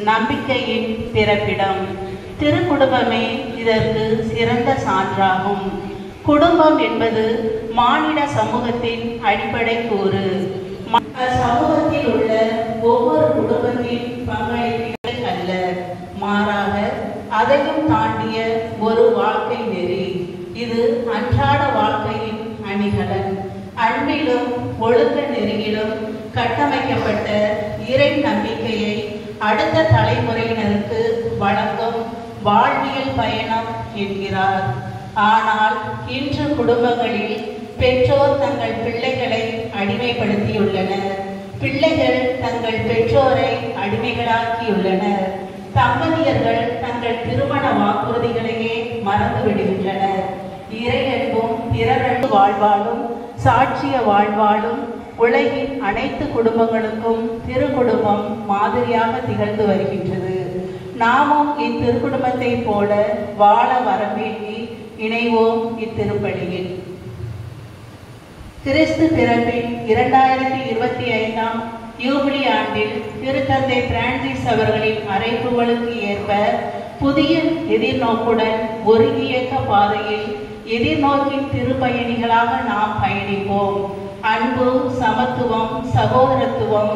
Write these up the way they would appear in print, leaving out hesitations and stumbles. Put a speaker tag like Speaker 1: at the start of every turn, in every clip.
Speaker 1: நம்பிக்கையின் பிறப்பிடம். திருக்குடும்பமே இதற்கு சிறந்த சான்றாகும். குடும்பம் என்பது மானிட சமூகத்தின் அடிப்படை கூறு. சமூகத்தில் உள்ள ஒவ்வொரு குடும்பத்தின் பங்களிப்புகள் அல்ல, மாறாக அதையும் தாண்டிய ஒரு வாழ்க்கை நெறி. இது அன்றாட வாழ்க்கையின் அணிகலன். அன்பிலும் ஒழுக்க நெறியிலும் கட்டமைக்கப்பட்ட இறை நம்பிக்கையை அடுத்த தலைமுறையினருக்கு வழங்கும் வாழ்வியல் பயணம் என்கிறார். ஆனால் இன்று குடும்பங்களில் பெற்றோர் தங்கள் பிள்ளைகளை அடிமைப்படுத்தியுள்ளனர். பிள்ளைகள் தங்கள் பெற்றோரை அடிமைகளாக்கியுள்ளனர். தம்பதியர்கள் தங்கள் திருமண வாக்குறுதிகளையே மறந்து விடுகின்றனர். இறையன்பும் பிறரன்பு வாழ்வாலும் சாட்சிய வாழ்வாலும் உலகின் அனைத்து குடும்பங்களுக்கும் திருக்குடும்பம் மாதிரியாக திகழ்ந்து வருகின்றது. நாமும் இத்திருக்குடும்பத்தை போல வாழ வரவேண்டி இணைவோம் இத்திருப்பலியில். கிறிஸ்து பிறப்பின் 2025ஆம் யூபிலி ஆண்டில் திருத்தந்தை பிரான்சிஸ் அவர்களின் அறைகூவலுக்கு ஏற்ப புதிய எதிர்நோக்குடன் ஒருங்கியக்க பாதையில் எதிர்நோக்கின் திருப்பயணிகளாக நாம் பயணிப்போம். அன்பு, சமத்துவம், சகோதரத்துவம்,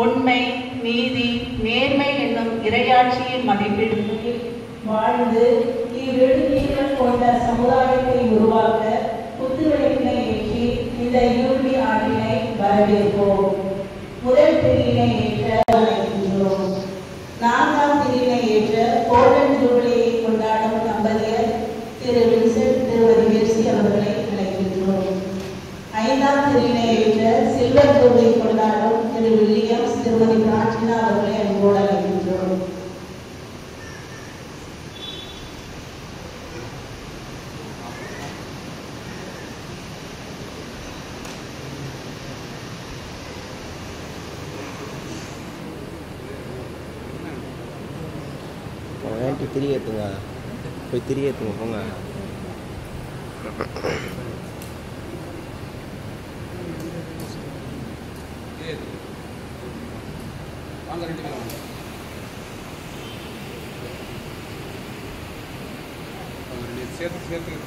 Speaker 1: உண்மை, நீதி, நேர்மை என்னும் இறையாட்சியின் மதிப்பீடுகளில் வாழ்ந்து இவ்விடுதிகள் கொண்ட சமுதாயத்தை உருவாக்க புத்துழைப்பினை ஏற்றி இந்த யூபிலி ஆண்டினை வரவேற்போம். முதல் பிரிவினை ஏற்ற அழைக்கின்றோம். 4ஆம் பிரிவினை ஏற்ற கோல்டன் ஜூபிலியை கொண்டாடும் தம்பதியர் திரு வின்சென்ட், திருமதி மெர்சி அவர்களை அழைக்கின்றோம். 5ஆம் பிரிவினை ஏற்ற சில்வர் ஜூபிலியை கொண்டாடும் திரு வில்லியம்ஸ், திருமதி பிரான்சினா அவர்களை அன்போடு அழைக்கின்றோம்.
Speaker 2: திரியேத்துங்க, போய் திரியேத்துங்க போங்க.
Speaker 3: சேர்த்து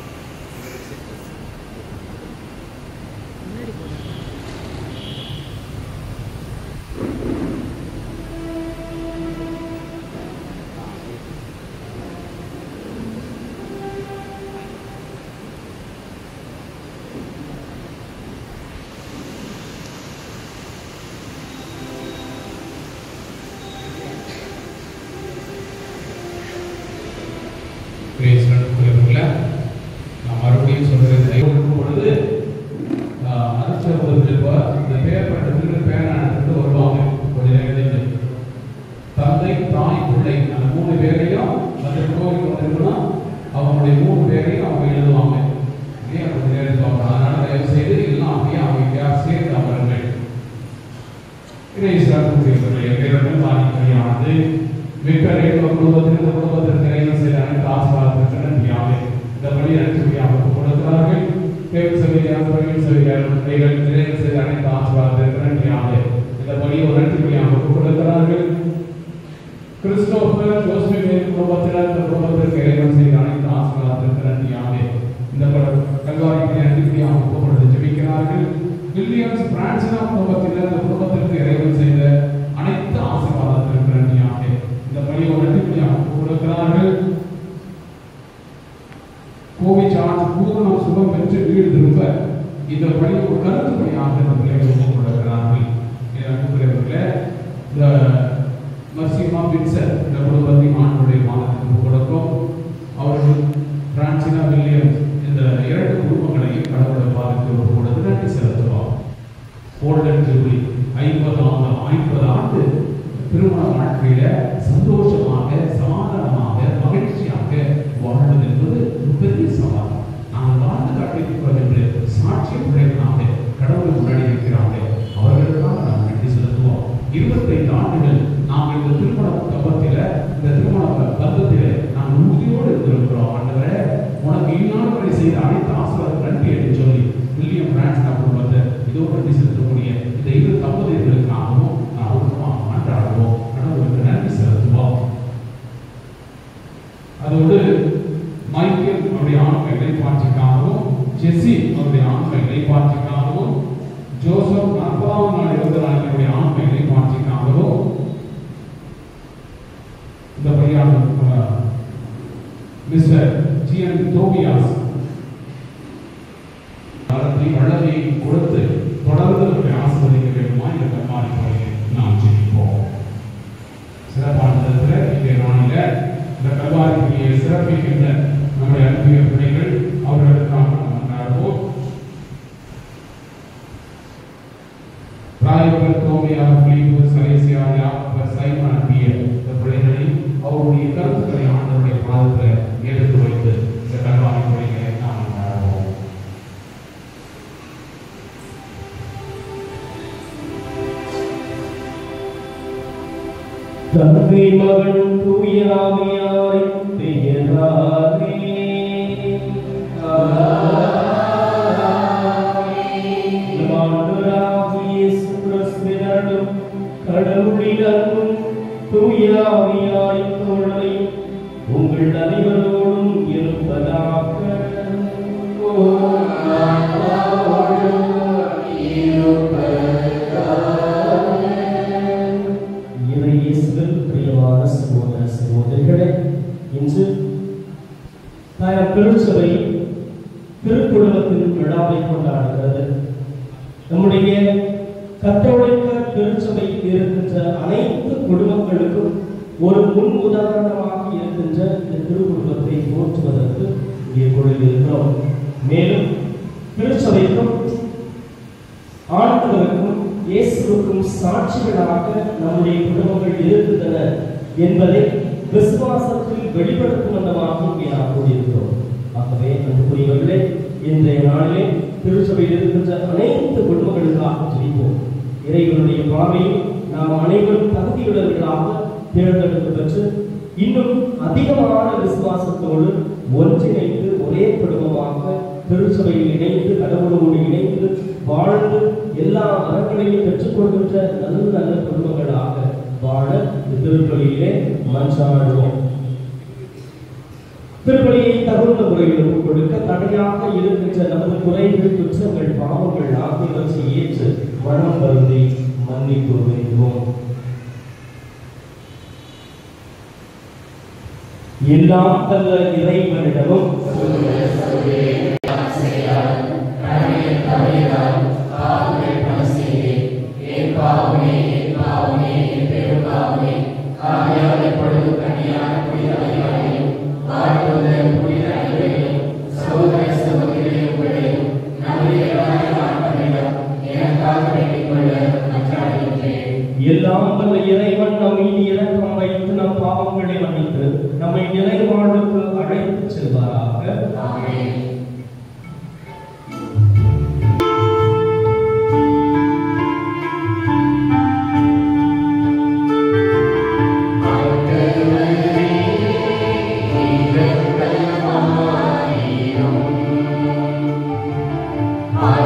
Speaker 4: பணியில் செய்கிறார்கள் நிறைவு செய்த அனைத்து ஆசீர்வாதத்திற்கு நன்றியாக இந்த பணியை ஒரு நன்றியாக கொடுக்கிறார்கள். கிறிஸ்டோபர் ஜோசப் குடும்பத்தினர் இந்த குடும்பத்திற்கு இறைவன் செய்த அனைத்து ஆசீர்வாதத்திற்கு நன்றியாக இந்த கல்வாரிக்கு நன்றியாக ஒப்புக்கொண்டு ஜெபிக்கிறார்கள். வில்லியம்ஸ் பிரான்சினா குடும்பத்தினர் இந்த குடும்பத்திற்கு இறைவன் செய்த அனைத்து ஆசீர்வாதத்திற்கு நன்றியாக இந்த பணியை ஒரு நன்றியாக கொடுக்கிறார்கள். கோவை சார்ஜ் பூர்ணம் சுகம் பெற்று வீடு திரும்ப இந்த பணி ஒரு கருத்து பணியாக இந்த பிள்ளைகள் ஒப்புக்கொள்கிறார்கள். அன்புக்குரியவர்களே, இந்த மர்சிமா பின்சர் இந்த குடும்பத்தை ஆண்டுடைய மாதத்திற்கு கொடுக்கும். அவர்கள் பிரான்சினா வில்லியம்ஸ் இந்த இரண்டு குடும்பங்களையும் கடவுளை பாதத்தில் ஒப்புக்கொண்டு நன்றி செலுத்துவார். கோல்டன் ஜூபிலி 50 ஆண்டு திருமண வாழ்க்கையில சந்தோஷமாக சமாதானமாக மகிழ்ச்சியாக வாழ்வது என்பது ஒரு பெரிய சவால். நாங்கள் வாழ்ந்து காட்டியிருக்கிறோம் என்று சாட்சி உடையவனாக கடவுளை முன்னாடி இருக்கிறாங்க. அவர்களுக்காக நாம் நன்றி செலுத்துவோம். 25 ஆண்டுகள் நாம் இந்த திருமண தம்பத்தில இந்த திருமண பந்தத்தில நாம் உறுதியோடு இருந்திருக்கிறோம். ஆண்டவரே, உனக்கு இந்நாள் வரை செய்த அனைத்து ஆசீர்வாதம் நன்றி என்று சொல்லி வில்லியம் பிரான்சினா குடும்பத்தை இதோடு நன்றி செலுத்தக்கூடிய இந்த 2 தம்பதியர்களுக்காகவும் நாம் ஒருத்தமாக மன்றாடுவோம். கடவுளுக்கு நன்றி செலுத்துவோம். அதோடு மைக்கேல் அவருடைய ஆன்ம இளைப்பாற்றிக்காகவும், ஜெசி அவருடைய ஆன்ம இளைப்பாற்றிக்காகவும், ஜோசப் 40ஆம் நாள் இறந்த நாளுடைய ஆன்ம இளைப்பாற்றிக்காகவும், இந்த பையன் மிஸ்டர் ஜிஎன் டோபியாஸ் வளமையை கொடுத்து தொடர்ந்து நம்முடைய ஆசிர்வதிக்க வேண்டுமா இந்த கல்வாரி பணியை நாம் ஜெபிப்போம். சிறப்பான இன்றைய நாளில இந்த கல்வாரி பணியை சிறப்பிக்கின்ற நம்முடைய அன்புய பிள்ளைகள் அவர்களுக்காக கொண்டாடுவோம். ராயபர் தோமையா பிலிப்பு சலேசியா யாக்கோபர் சைமன் அன்பிய இந்த பிள்ளைகளை அவருடைய கருத்துக்களை ஆண்டவருடைய பாதத்தில் எடுத்து வைத்து இந்த கல்வாரி பணியை நாம் கொண்டாடுவோம்.
Speaker 5: தந்தை மகன் தூய ஆவியாரின் பெயராலே இயேசு கிறிஸ்துவின் கடவுளின் அன்பும் தூய ஆவியாரின் தோழமையும் உங்கள் அனைவரோடும் இருப்பதாக. சகோதர சகோதரிகளே, இன்று திருச்சபை திருக்குடும்பத்தின் விழாவை கொண்டாடுகிறது. நம்முடைய கத்தோலிக்க திருச்சபையில் இருக்கின்ற அனைத்து குடும்பங்களுக்கும் ஒரு முன் உதாரணமாக இருக்கின்ற இந்த திருக்குடும்பத்தை போற்றுவதற்கு இங்கே கொண்டிருக்கிறோம். மேலும் திருச்சபைக்கும் ஆண்டவருக்கும் இயேசுவுக்கும் சாட்சிகளாக நம்முடைய குடும்பங்கள் இருக்கின்றன என்பதை விசுவாசத்தில் வெளிப்படுத்தும் வண்ணமாக இங்கே நாம் கூறியிருக்கிறோம். ஆகவே அன்புக்குரியவர்களே, இன்றைய நாளிலே திருச்சபையில் இருக்கின்ற அனைத்து குடும்பங்களுக்காக ஜெபிப்போம். இறைவனுடைய பார்வையில் நாம் அனைவரும் தகுதியுள்ளவர்களாக தேர்ந்தெடுத்து பெற்று இன்னும் அதிகமான விசுவாசத்தோடு ஒன்றிணைந்து ஒரே குடும்பமாக திருச்சபையில் இணைந்து கடவுளோடு இணைந்து வாழ்ந்து எல்லா வரங்களையும் பெற்றுக்கொள்கின்ற நல்ல நல்ல குடும்பங்களாக வாழ திருப்பலியிலே மன்றாடுவோம். திருப்பலியை தகுந்த முறையில் கொடுக்க தடையாக இருக்கின்ற நமது குறைகள், குற்றங்கள், பாவங்கள் ஆகியவற்றை ஏற்று மனம் வருந்தி மன்னிப்பு வேண்டுவோம். எல்லாம் தந்த இறைவனிடமும் எல்லாம் வல்ல இறைவன் நம் மீது இரக்கம் வைத்து நம் பாவங்களை மன்னித்து நம்மை நிலை வாழ்வுக்கு அழைத்து செல்வாராக. ஆமென்.
Speaker 6: I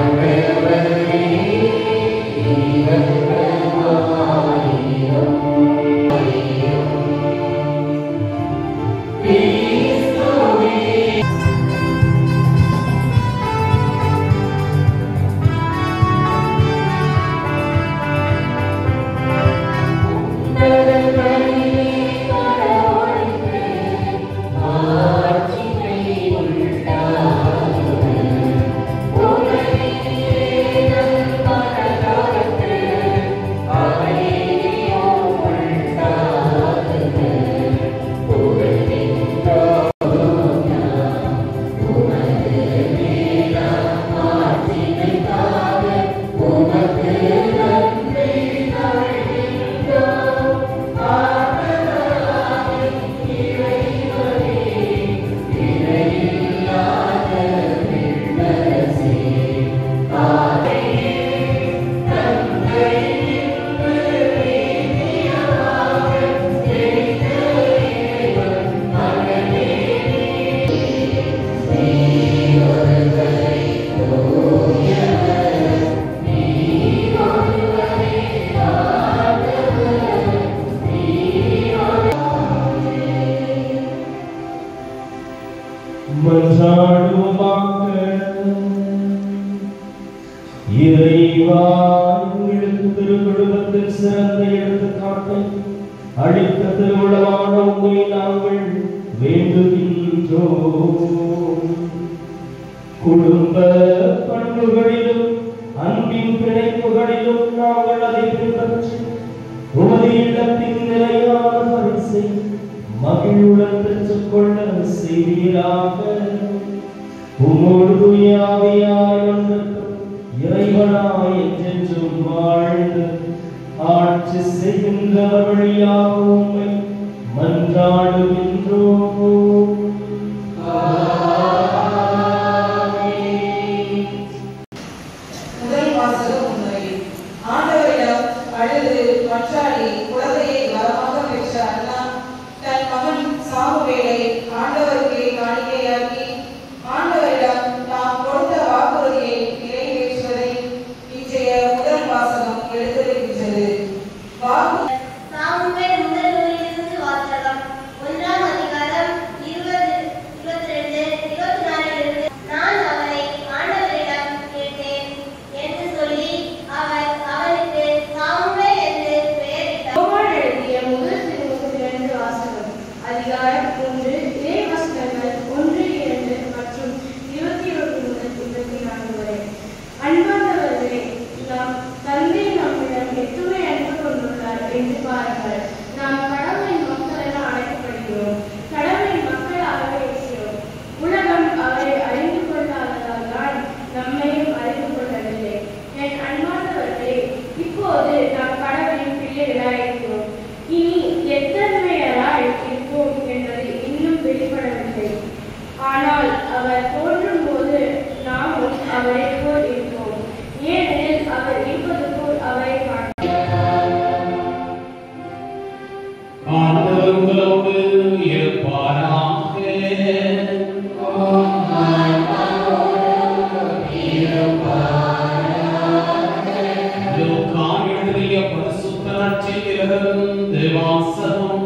Speaker 5: சிறந்த எடுத்துக்காட்டை அளித்த திருவிழாவான உங்களை நாங்கள் வேண்டுகின்றோம். குடும்ப பண்புகளிலும் அன்பின் பிணைப்புகளிலும் நாங்கள் அதை பின்பற்றி உமது இல்லத்தின் நிலையான பரிசை மகிழ்வுடன் பெற்றுக் கொள்ள செய்வீராக. உமோடு தூயாவியாய் ஒன்றுக்கும் இறைவனாய் என்றென்றும் வாழ்ந்து ஆட்சி செய்கின்றவர் வழியாக உம்மை மன்றாடுகின்றோம்.
Speaker 6: முதல் வாசகம் உண்மை. ஆண்டவரிடம் அழுது மன்றாடி குழந்தையை வரமாக பெற்ற அண்ணா தன் மகன் சாமுவேலை ஆண்டவருக்கு காணிக்கையாக்கி ஆண்டவரிடம் நாம் கொடுத்த வாக்குறுதியை நிறைவேற்றுவதை இன்றைய முதல் வாசகம் எடுத்துரைக்கின்றது.
Speaker 7: சாமுவேல் முதல் நூலிலிருந்து வாசகம். 1ஆம் அதிகாரம் 20-24 நான் அவரை ஆண்டவரிடம் கேட்டேன் என்று சொல்லி அவர் அவனுக்கு சாமுவேல் என்று பெயரிட்டார்.
Speaker 8: யோவான் எழுதிய முதல் திருமுகத்திலிருந்து வாசகம். அதிகாரம் 3 இறைவசனங்கள் 1-2 மற்றும் 21-24 வரை. அன்பானவர்களே, நாம் தந்தை நம்மிடம் எத்துணை அன்பு கொண்டுள்ளார் என்று பாருங்கள். நாம் கடவுளின் மக்கள் என அழைக்கப்படுகிறோம். கடவுளின் மக்களாக இருக்கிறோம். உலகம் அவரை அறிந்து கொள்ளாததால் தான் நம்மையும் அறிந்து கொள்ளவில்லை. என் அன்பானவர்களே, இப்போது நாம் கடவுளின் பிள்ளைகளாய் இருக்கிறோம். இனி எத்தன்மையராய் இருப்போம் என்பது இன்னும் வெளிப்படவில்லை. ஆனால் அவர் தோன்றும் போது நாமும் அவரை போல் இருப்போம். ஏனெனில் அவர் இருப்பது போல் அவரை
Speaker 4: ஆண்டவர் உங்களோடு இருப்பாராக. லூக்கா எழுதிய பரிசுத்த நற்செய்தியிலிருந்து வாசகம்.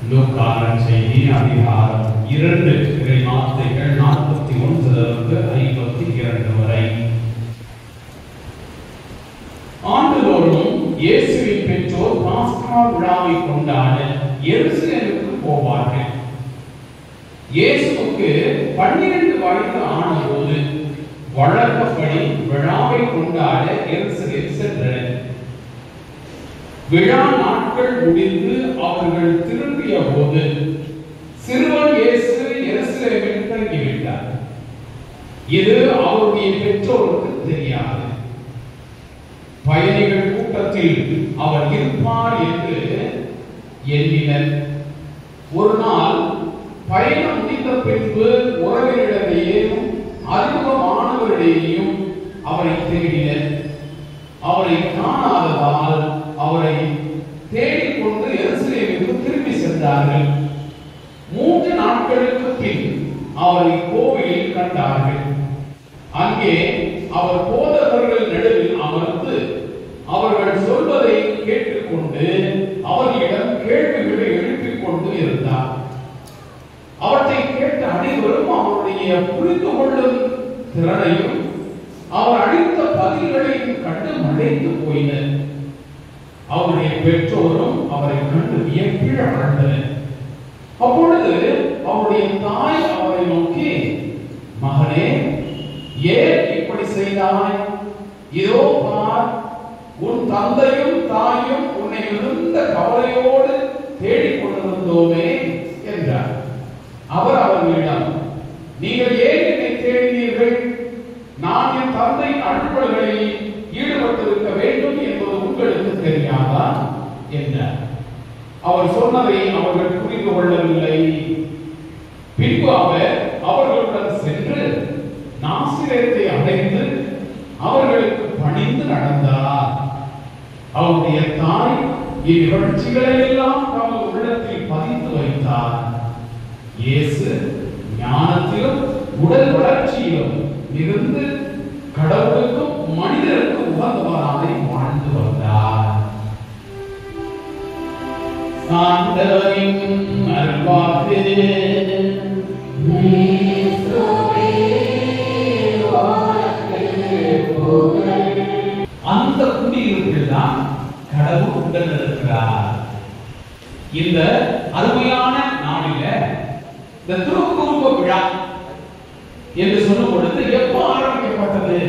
Speaker 4: லூக்கா நற்செய்தி அதிகாரம் 2 இறை வார்த்தைகள் 41-52 வரை. ஆண்டுதோறும் இயேசுவின் பெற்றோர் பாஸ்கா விழாவை கொண்டாட எருசலேமுக்கு போவார்கள். இயேசுவுக்கு 12 வயது ஆனபோது வழக்கப்படி விழாவை கொண்டாட எருசலேம் சென்றனர். விழா நாட்கள் முடிந்து அவர்கள் திரும்பிய போது சிறுவன் இயேசு எருசலேமில் தங்கிவிட்டார். இது அவருடைய பெற்றோருக்கு தெரியாது. பயணிகள் கூட்டத்தில் அவர் இருப்பார் என்று எண்ணினர். ஒரு நாள் பயணம் முடிந்த பின்பு உறவினரிடையேயும் அறிமுகமானவரிடையேயும் அவரை தேடினர். அவரை காணாததால் அவரை தேடிக்கொண்டு எருசலேமுக்கு திரும்பி சென்றார்கள். 3 நாட்களுக்கு பின் அவரை கோவிலில் கண்டார்கள். அங்கே அவர் போதகர்கள் நடுவில் அமர்ந்து அவர்கள் சொல்வதை கேட்டுக்கொண்டு அவர்களிடம் கேள்விகளை எழுப்பிக் கொண்டு இருந்தார். அவற்றை கேட்ட அனைவரும் அவருடைய புரிந்து கொள்ளும் திறனையும் அவர் அளித்த பதில்களையும் கண்டு மலைத்து போயினர். அவருடைய பெற்றோரும் அவரை கண்டு வியப்பில் ஆழ்ந்தனர். அப்பொழுது அவருடைய தாய் அவரை நோக்கி, மகனே, ஏன் இப்படி செய்தாய்? இதோ பார், உன் தந்தையும் தாயும் உன்னை மிகுந்த கவலையோடு தேடிக் கொண்டிருந்தோமே என்றார். அவர் அவர்களிடம், நீங்கள் ஏன் என்னை தேடினீர்கள்? நான் என் தந்தையின் அலுவல்களில் ஈடுபட்டிருக்க வேண்டும் என்பது உங்களுக்கு தெரியாதா என்றார். அவர் சொன்னதை அவர்கள் புரிந்து கொள்ளவில்லை. பின்பு அவர் அவர்களுடன் சென்று நாசிரேத்தை அடைந்து அவர்களுக்கு பணிந்து நடந்தார். அவருடைய தாய் இந்நிகழ்ச்சிகளை எல்லாம் தமது உள்ளத்தில் பதித்து வைத்தார். இயேசு ஞானத்திலும் உடல் வளர்ச்சியிலும் இருந்து கடவுளுக்கும் மனிதருக்கும் உகந்தவராக வாழ்ந்து வந்தார். ஆண்டவரின் அருள்வாக்கு. அந்த குடியிருப்பில் தான் கடவுள் உடன் இருக்கிறார். இந்த அருமையான நாளில இந்த திருக்குறுப்பு விழா என்று சொல்லும் பொழுது எப்போ ஆரம்பிக்கப்பட்டது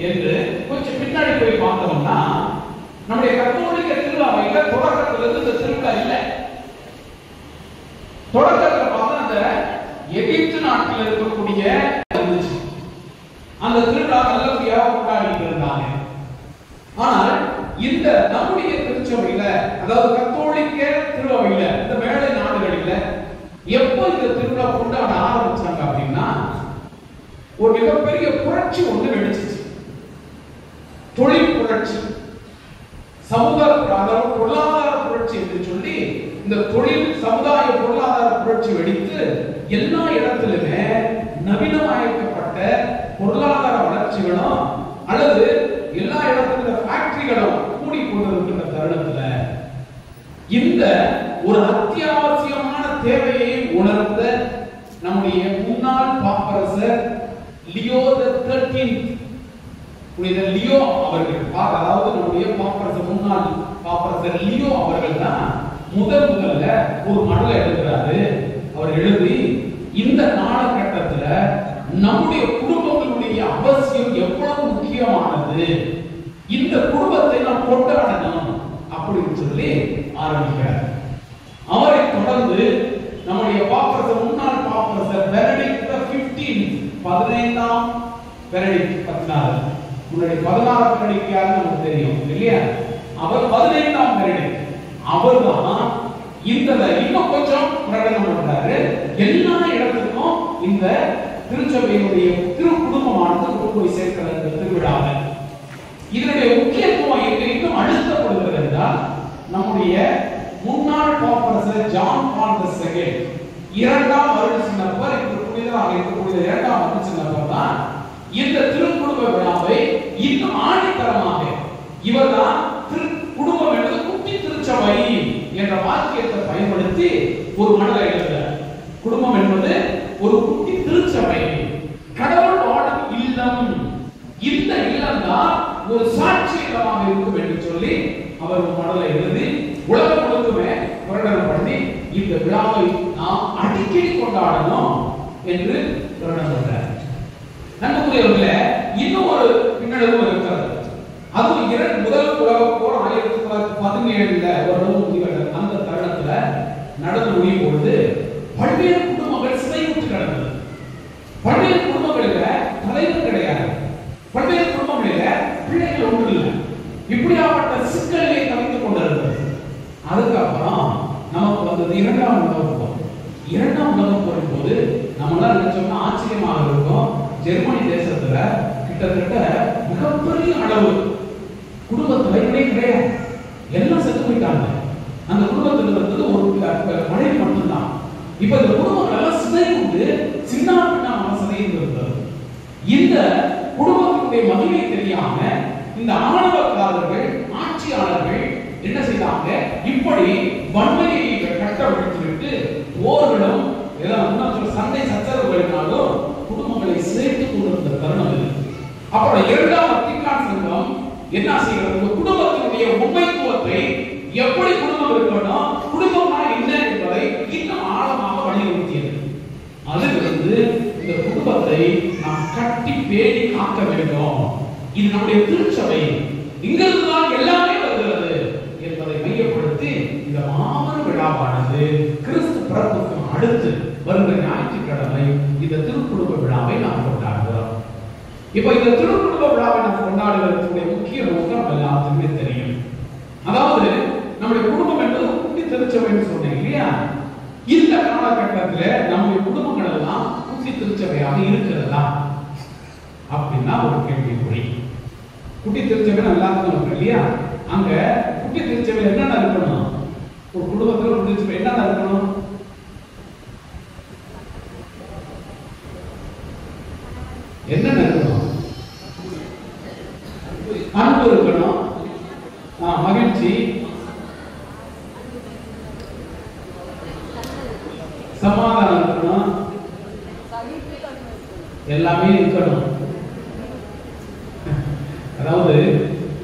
Speaker 4: என்று கொஞ்சம் பின்னாடி போய் பார்த்தோம்னா, நம்முடைய கத்தோலிக்க திருவிழாவில தொடக்கத்திலிருந்து இந்த திருவிழா இல்லை. தொடக்கத்தில் பார்த்தா அந்த எகிப்து நாட்டில் இருக்கக்கூடிய இருந்துச்சு, அந்த திருவிழா நல்லபடியாக கொண்டாடிட்டு இருந்தாங்க. ஆனால் இந்த நம்முடைய திருச்சபையில, அதாவது கத்தோலிக்க திருவையில, இந்த மேலை நாடுகளில எப்போ இந்த திருவிழா கொண்டாட ஆரம்பிச்சாங்க அப்படின்னா, ஒரு மிகப்பெரிய புரட்சி ஒன்று வெடிச்சிச்சு. தொழில் புரட்சி, சமூக பொருளாதார புரட்சி என்று சொல்லி இந்த தொழில் சமுதாய பொருளாதார புரட்சி வெடித்து எல்லா இடத்திலுமே நவீனமயக்கப்பட்ட பொருளாதார வளர்ச்சிகளும் அல்லது எல்லா இடத்திலும் ஃபேக்டரிகளும் கூடி கொண்டிருக்கின்ற தருணத்துல இந்த ஒரு அத்தியாவசியமான தேவையை உணர்ந்த நம்முடைய முன்னாள் பாப்பரசர் லியோ தி 13th, புனித லியோ அவர்கள், அதாவது நம்முடைய பாப்பரசர் முன்னாள் பாப்பரசர் லியோ அவர்கள் தான் முதல்ல ஒரு மடலை எழுதுறாரு. அவர் எழுதி இந்த காலகட்டத்துல நம்முடைய குடும்பங்களுடைய அவசியம் எவ்வளவு முக்கியமானது, இந்த குடும்பத்தை நாம் கொண்டாடணும் அப்படின்னு சொல்லி ஆரம்பிக்கிறார். அவரை தொடர்ந்து நம்முடைய பாப்பரசர் முன்னாள் பாப்பரசர் பெனடிக்ட் 15ஆம் பெனடிக்ட் 14, முன்னாடி 16 பெனடிக்ட் யாருன்னு நமக்கு தெரியும் இல்லையா? அவர் 15ஆம் பெனடிக்ட். அவர்தான் இந்த இன்னும் கொஞ்சம் பிரகடனம் பண்றாரு. எல்லா இடத்துக்கும் இந்த திருச்சபையினுடைய திரு குடும்பமானது கொண்டு போய் சேர்க்கிற இந்த திருவிழாவை, இதனுடைய முக்கியத்துவம் எங்க இன்னும் அழுத்தப்படுகிறது என்றால், நம்முடைய முன்னாள் பாப்பரசர் ஜான் பால் II 2ஆம் வருடச்சின்னப்பர், இந்த புனிதராக இருக்கக்கூடிய 2ஆம் வருடச்சின்னப்பர் தான் இந்த திருக்குடும்ப விழாவை இன்னும் ஆணித்தரமாக, இவர்தான் திரு குடும்பம் என்பது குட்டி திருச்சபை என்ற வாக்கியத்தை பயன்படுத்தி ஒரு மடலை எழுதுகிறார். குடும்பம் என்பது ஒரு குட்டி திருச்சபை, கடவுள் வாழும் இல்லம், இந்த இல்லம் தான் ஒரு சாட்சி இல்லமாக இருக்கும் என்று சொல்லி அவர் ஒரு மடலை எழுதி உலகம் முழுக்குமே பிரகடனம் பண்ணி இந்த விழாவை நாம் அடிக்கடி கொண்டாடணும் என்று பிரகடனம் பண்றார். நண்பர்களே, இன்னும் ஒரு பின்னடைவும் இருக்கிறது. அதுவும் முதல் உலகப் போர் 1917 வருடம் முடிவடைந்த அந்த தருணத்துல நடந்து முடியும் பொழுது பல்வேறு குடும்பங்கள் சிதைவுற்று கிடந்தது. பல்வேறு குடும்பங்களில தலைவர் கிடையாது, பல்வேறு குடும்பங்களில பிள்ளைகள் ஒன்று இல்லை. இப்படியாப்பட்ட சிக்கல்களை தவித்துக் கொண்டிருந்தது. அதுக்கப்புறம் நமக்கு வந்தது 2ஆம் உலகப் போர். 2ஆம் உலகப் போரின் போது நம்மளால நினைச்சோம்னா ஆச்சரியமாக இருக்கும். ஜெர்மனி தேசத்துல கிட்டத்தட்ட மிகப்பெரிய அளவு குடும்ப தலைவரே கிடையாது, எல்லாம் செத்து போயிட்டாங்க. அந்த குடும்பத்தில் இருந்தது ஒரு மனைவி மட்டும்தான். இப்ப இந்த குடும்பங்கள் எல்லாம் சிதைந்து சின்ன பின்ன சிதைந்து இருந்தது. இந்த குடும்பத்தினுடைய மகிமை தெரியாம இந்த ஆணவக்காரர்கள், ஆட்சியாளர்கள் என்ன செய்தாங்க, இப்படி வன்மையை கட்டவிழ்த்துவிட்டு போர்களும் சண்டை சச்சரவுகளினாலும் குடும்பங்களை சேர்த்துக் கொண்டிருந்த தருணம் இது. அப்புறம் 2ஆம் வத்திக்கான் சங்கம் என்ன செய்கிறது, குடும்பத்தினுடைய உண்மைத்துவத்தை, எப்படி குடும்பம் இருக்கணும், குடும்பமா என்ன என்பதை இன்னும் ஆழமாக வலியுறுத்தியது. அதிலிருந்து இந்த குடும்பத்தை நாம் கட்டி பேணி காக்க வேண்டும், இது நம்முடைய திருச்சபை, இங்கிருந்துதான் எல்லாமே வருகிறது என்பதை மையப்படுத்தி இந்த மாபெரும் விழாவானது கிறிஸ்து பிறப்புக்கு அடுத்து வருகிற ஞாயிற்றுக்கிழமை இந்த திருக்குடும்ப விழாவை நாம் கொண்டாடுகிறோம். இப்ப இந்த திருக்குடும்ப விழாவை நாம் கொண்டாடுவதற்குரிய முக்கிய நோக்கம் எல்லாத்துக்குமே தெரியும். அதாவது நம்முடைய குடும்பம் என்பது குட்டி திருச்சபைன்னு சொன்னேன் இல்லையா? இந்த காலகட்டத்தில் நம்முடைய குடும்பங்கள் எல்லாம் குட்டி திருச்சபையாக இருக்கிறதா அப்படின்னா ஒரு கேள்விக்குறி. குட்டி திருச்சபை எல்லாத்துக்கும் இருக்கு இல்லையா? அங்க குட்டி திருச்சபை என்னென்ன இருக்கணும், ஒரு குடும்பத்தில் ஒரு திருச்சபை என்னென்ன இருக்கணும், என்னென்ன இருக்கணும், அன்பு இருக்கணும், மகிழ்ச்சி, எல்லாமே இருக்கணும். அதாவது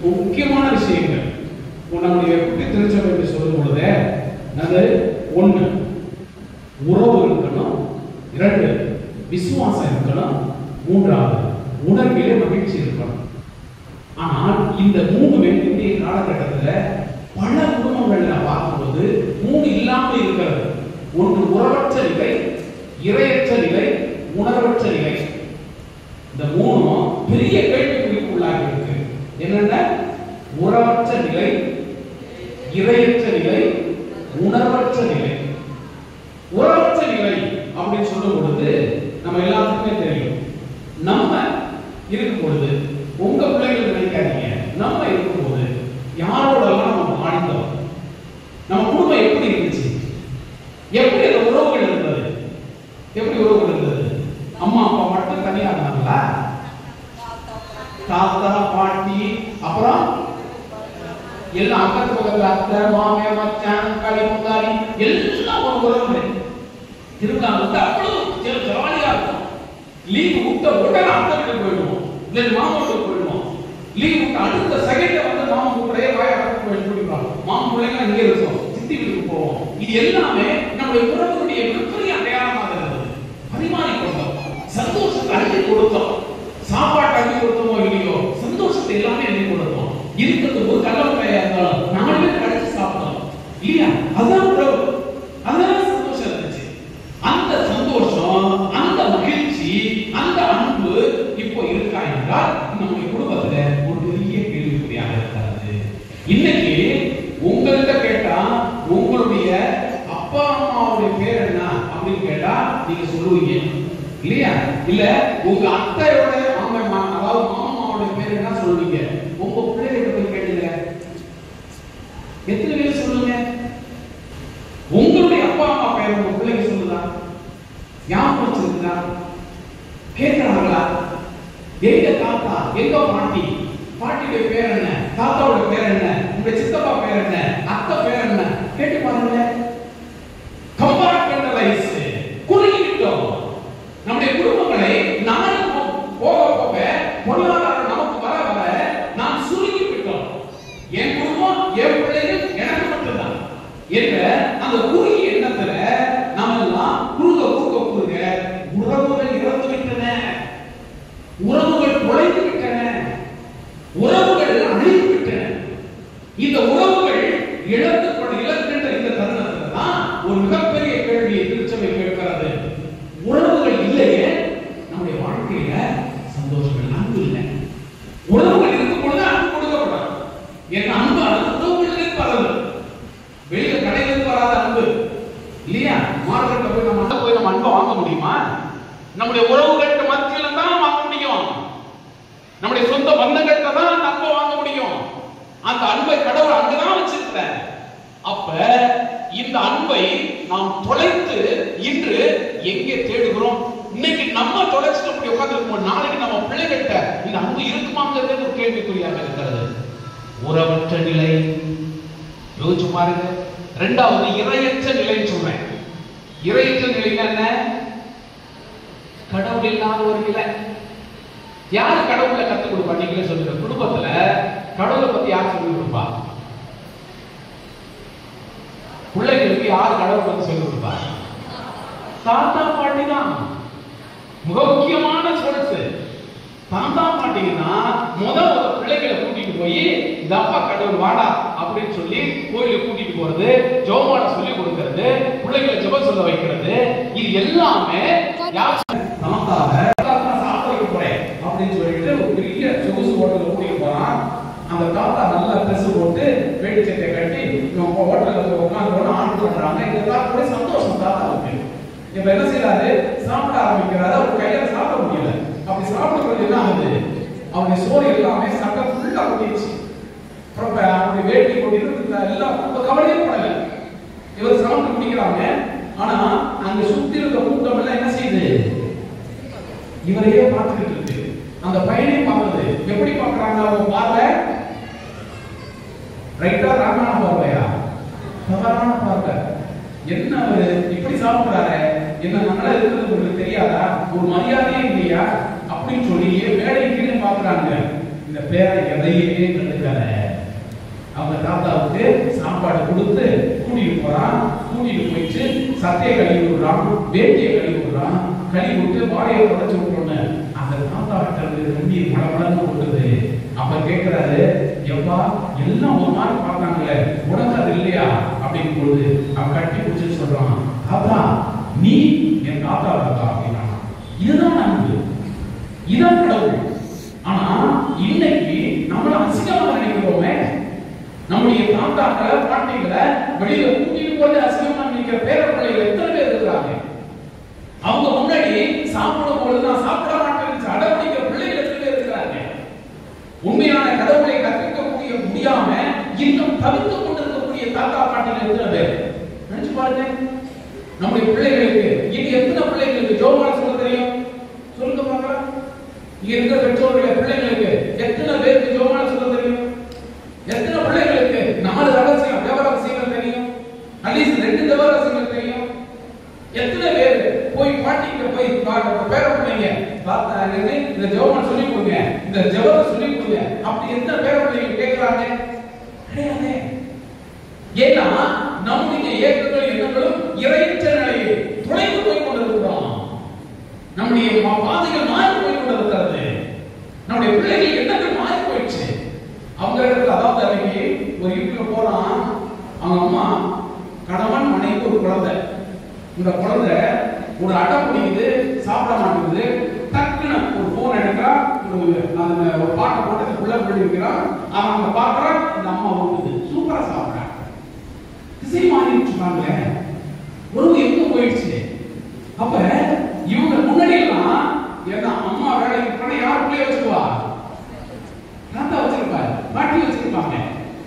Speaker 4: முக்கியமான விஷயங்கள் நம்முடைய குட்டி திருச்சபை என்று சொல்லும் பொழுது அது 1 உறவு இருக்கணும், 2 விசுவாசம் இருக்கணும், 3வது உணர்விலே மகிழ்ச்சி இருக்கணும். ஆனால் இந்த 3 இன்றைய காலகட்டத்தில் பல குடும்பங்கள்ல பார்க்கும்போது 3 இல்லாம இருக்கிறது. 1 உறவற்ற நிலை, இறையற்ற நிலை, உணர்வற்ற நிலை. இந்த 3 பெரிய கேள்விக்குறிக்கு உள்ளாகி இருக்கு. என்னென்ன? உறவற்ற நிலை, இறையற்ற நிலை, உணர்வற்ற நிலை. உறவற்ற நிலை அப்படின்னு சொல்லும் பொழுது நம்ம எல்லாத்துக்குமே தெரியும். நம்ம இருக்கும் பொழுது உங்க பிள்ளைகள் நினைக்காதீங்க, நம்ம இருக்கும்போது யாரோடலாம் நம்ம வாழ்ந்தோம், நம்ம குடும்பம் எப்படி இருந்துச்சு, எப்படி அந்த உறவுகள் இருந்தது, எப்படி உறவுகள் இருந்தது? அம்மா அப்பா மட்டும் தனியா இருந்தாங்களா? தாத்தா பாட்டி அப்புறம் எல்லாம் அக்கத்து பக்கத்துல அத்தை மாமே மச்சான் களி முந்தாரி எல்லாம் ஒரு உறவு இருந்தாங்க. அவ்வளவு ஜாலியா இருக்கும். லீவ் விட்ட உடனே அத்தை வீட்டுக்கு போயிடுவோம், இல்லை மாமா வீட்டுக்கு போயிடுவோம். லீவ் விட்ட அடுத்த செகண்ட் வந்து மாமா கூடயே வாயாட்டு போயிடுவோம். மாமா பிள்ளைங்க இங்கே இருக்கும், சித்தி வீட்டுக்கு போவோம். இது எல்லாமே நம்முடைய உறவுடைய மிகப்பெரிய அடையாளமாக இருந்தது. பரிமாறி கொண்டோம், சந்தோஷத்தை அள்ளி கொடுத்தோம், சாப்பாட்டை அள்ளி கொடுத்தோமோ இல்லையோ சந்தோஷத்தை எல்லாமே அள்ளி கொடுத்தோம். இருக்கிறது ஒரு கல்லப்பையா இருந்தாலும் 4 பேர் கடிச்சு சாப்பிட்டோம் இல்லையா? அதான் உறவு, அதான் சந்தோஷம் இருந்துச்சு. அந்த சந்தோஷம், அந்த மகிழ்ச்சி, அந்த அன்பு இப்போ இருக்கா என்றால் நம்முடைய குடும்பத்துல ஒரு பெரிய கேள்விக்குறியாக இருக்கிறது. இன்னைக்கு உங்கள்கிட்ட கேட்டா உங்களுடைய அப்பா அம்மாவுடைய பேர் என்ன அப்படின்னு கேட்டா நீங்க சொல்லுவீங்க இல்லையா? இல்ல உங்க அத்தையோட அதாவது மாமாவோட பேர் என்ன சொல்லுவீங்க? உங்க பிள்ளைகிட்ட போய் கேளுங்க, எத்தனை பேர் சொல்லுங்க? உங்களுடைய அப்பா அம்மா பேர் உங்க பிள்ளைங்க சொல்லுதா? ஞாபகம் வச்சிருக்கா? கேட்கிறாங்களா? எங்க தாத்தா, எங்க பாட்டி, பாட்டியுடைய பேர் என்ன, தாத்தாவோட பேர் என்ன, உங்க சித்தப்பா பேர் என்ன, அத்தை பேர் என்ன கேட்டு பாருங்க. கம்பார்ட்மெண்டலைஸ் குறுகிவிட்டோம். நம்முடைய குடும்பங்களை நாடு போக போக பொருளாதாரம் நமக்கு வர வர நாம் சுருங்கி விட்டோம். என் குடும்பம், என் பிள்ளைகள் எனக்கு மட்டும்தான் என்ற அந்த குறுகிய எண்ணத்துல நாம் எல்லாம் குறுக உறவுகள் இறந்து விட்டன, உறவுகள் குலைந்து விட்டன, உறவுகள் அழிந்து விட்டன. இந்த உறவுகள் இழக்கின்ற இந்த தருணத்துல தான் ஒரு மிகப்பெரிய கேள்வியை திருச்சபை கேட்கிறது. உறவுகள் இல்லையே நம்முடைய வாழ்க்கையில சந்தோஷங்கள், அன்பு இல்லை. உறவுகள் இருக்கும் பொழுது அன்பு கொடுக்கப்படும். என் அன்பு உறவுகளில் பரவு, வெளியில கடையிலிருந்து வராத அன்பு இல்லையா? மார்க்கெட்ல போய் நம்ம அன்பை வாங்க முடியுமா? நம்முடைய உறவுகள்கிட்ட மத்தியில தான் வாங்க முடியும். நம்முடைய சொந்த பந்தங்கள்கிட்ட தான் அந்த அன்பை வாங்க முடியும். அந்த அன்பை கடவுள் அங்கதான் வச்சிருக்கிறார். அப்ப இந்த அன்பை நாம் தொலைத்து இன்று எங்கே தேடுகிறோம்? இன்னைக்கு நம்ம தொலைச்சிட்டு அப்படி உட்கார்ந்துருக்கோம், நாளைக்கு நம்ம பிள்ளைகிட்ட இந்த அன்பு இருக்குமாங்கிறது ஒரு கேள்விக்குறியாக இருக்கிறது. உறவற்ற நிலை யோசிச்சு பாருங்க. 2வது இறையற்ற நிலைன்னு சொல்றேன். இறையற்ற நிலை என்ன? கடவுள் இல்லாத ஒரு நிலை. யார் கடவுளை கத்துக் கொடுப்பா? நீங்களே சொல்லுங்க. குடும்பத்துல கடவுளை பத்தி யார் சொல்லிக் கொடுப்பா? பிள்ளைகளுக்கு யார் கடவுளை பத்தி சொல்லிக் கொடுப்பா? தாத்தா பாட்டி தான் மிக முக்கியமான சொத்து. தாத்தா பாட்டிங்கன்னா முதல் பிள்ளைகளை கூட்டிட்டு போய் இந்த அப்பா கடவுள் வாடா அப்படின்னு சொல்லி கோயிலுக்கு கூட்டிட்டு போறது, ஜெபமாட சொல்லி கொடுக்கிறது, பிள்ளைகளை ஜெபம் சொல்ல வைக்கிறது, இது எல்லாமே சாப்பிட போறேன் அப்படின்னு சொல்லிட்டு ஒரு பெரிய சொகுசு ஹோட்டல் கூட்டிட்டு போறான். அந்த தாத்தா நல்லா ட்ரெஸ் போட்டு வேட்டி சட்டை கட்டி ஹோட்டலுக்கு உட்காந்து ஆர்டர் பண்றாங்க. இந்த தாத்தா சந்தோஷம் தாத்தாவுக்கு. இப்ப என்ன செய்யறாரு? சாப்பிட ஆரம்பிக்கிறாரு. அவர் கையில சாப்பிட முடியல. அப்படி சாப்பிடுறது என்ன ஆகுது? அவருடைய சோறு எல்லாமே சட்டை ஃபுல்லா கொட்டிடுச்சு. அவருடைய வேட்டி கொட்டிட்டு எல்லாம் கவலையே படல. இவர் சாப்பிட்டு முடிக்கிறாங்க. ஆனா அங்க சுத்தி இருக்க கூட்டம் எல்லாம் என்ன செய்யுது? இவரையே பார்த்துக்கிட்டு இருக்கு. அந்த பையனை பார்க்குது. எப்படி பார்க்கறாங்க? அவங்க பார்வை ரைட்டா ராங்கான பார்வையா? தவறான பார்வை. என்ன அவரு இப்படி சாப்பிடுறாரு? என்ன நல்லா இருக்கிறது உங்களுக்கு தெரியாதா, ஒரு மரியாதையே இல்லையா அப்படின்னு சொல்லி வேலைக்கு பாக்குறாங்க. இந்த பேரை எதையுமே கண்டுக்கல. அவங்க தாத்தாவுக்கு சாப்பாடு கொடுத்து கூட்டிட்டு போறான். கூட்டிட்டு போயிட்டு சட்டையை கழுவி விடுறான், வேட்டியை கழுவி விடுறான். கழுவி விட்டு வாயை தொடச்சு விட்டோன்னு அந்த தாத்தா கிட்ட கண்ணீர் மழை விடுது. அப்ப கேட்கிறாரு, எப்பா எல்லாம் ஒரு மாதிரி பார்த்தாங்களே, உனக்கு அது இல்லையா அப்படின்னு பொழுது அவன் கட்டி பிடிச்சு சொல்றான், தாத்தா நீ என் தாத்தா தாத்தா அப்படின்னா. இதுதான் அன்பு, இதான் கடவுள். ஆனா இன்னைக்கு நம்மள அசிங்கமாக நினைக்கிறோமே, நம்முடைய தாத்தாக்களை பாட்டிகளை வெளியில கூட்டிட்டு போய் அசிங்கமா நினைக்கிற பேர பிள்ளைகள் எத்தனை பேர் இருக்கிறாங்க. அவங்க முன்னாடி சாப்பிடும் பொழுதுதான் சாப்பிட மாட்டேன்னு அடம்பிடிக்கிற பிள்ளைகள் எத்தனை பேர் இருக்கிறாங்க. உண்மையான கடவுளை கற்பிக்கக்கூடிய முடியாம இன்னும் தவித்துக் கொண்டிருக்கக்கூடிய தாத்தா பாட்டிகள் எத்தனை பேர் நினைச்சு பாருங்க. நம்முடைய பிள்ளைகளுக்கு இது எத்தனை பிள்ளைகளுக்கு ஜோமான சொல்ல தெரியும் சொல்லுங்க பார்க்கலாம். இங்க இருக்கிற பெற்றோர்களுடைய பிள்ளைகளுக்கு எத்தனை பேருக்கு ஜோமான சொல்ல தெரியும்? எத்தனை பிள்ளைகளுக்கு 4 ரகசியம் தேவரகசியங்கள் தெரியும்? அட்லீஸ்ட் 2 தேவரகசியங்கள் தெரியும்? எத்தனை பேர் போய் பாட்டிக்கு போய் பேர பிள்ளைங்க பார்த்தாங்க, இந்த ஜெபம் சொல்லி கொடுங்க, இந்த ஜெபத்தை சொல்லி கொடுங்க அப்படி எத்தனை பேர பிள்ளைங்க கேட்கிறாங்க? கிடையாது. ஏன்னா நம்முடைய ஏக்கங்கள் எண்ணங்களும் இறையற்ற நிலையில் துளைந்து போய் கொண்டிருக்கிறோம். நம்முடைய பாதைகள் மாறி போய் கொண்டிருக்கிறது. நம்முடைய பிள்ளைகள் எண்ணங்கள் மாறி போயிடுச்சு. அவங்க இடத்துல அதாவது அன்னைக்கு ஒரு வீட்டுல போறான், அவங்க அம்மா கணவன் மனைவி ஒரு குழந்தை. இந்த குழந்தை ஒரு அடம் பிடிக்குது, சாப்பிட மாட்டேங்குது. டக்குன்னு ஒரு போன் எடுக்கிறா, ஒரு பாட்டை போட்டு புள்ள பிள்ளை வைக்கிறான். அவன் அந்த பாக்குறான், இந்த அம்மா ஓடுது, சூப்பரா சாப்பிட்றான். திசை மாறிட்டு இருக்காங்க, உறவு எங்க போயிடுச்சு. அப்ப இவங்க முன்னாடி எல்லாம் ஏன்னா அம்மா வேலைக்கு போனா யார் பிள்ளைய வச்சுக்குவா? தாத்தா வச்சிருப்பாரு, பாட்டி வச்சிருப்பாங்க.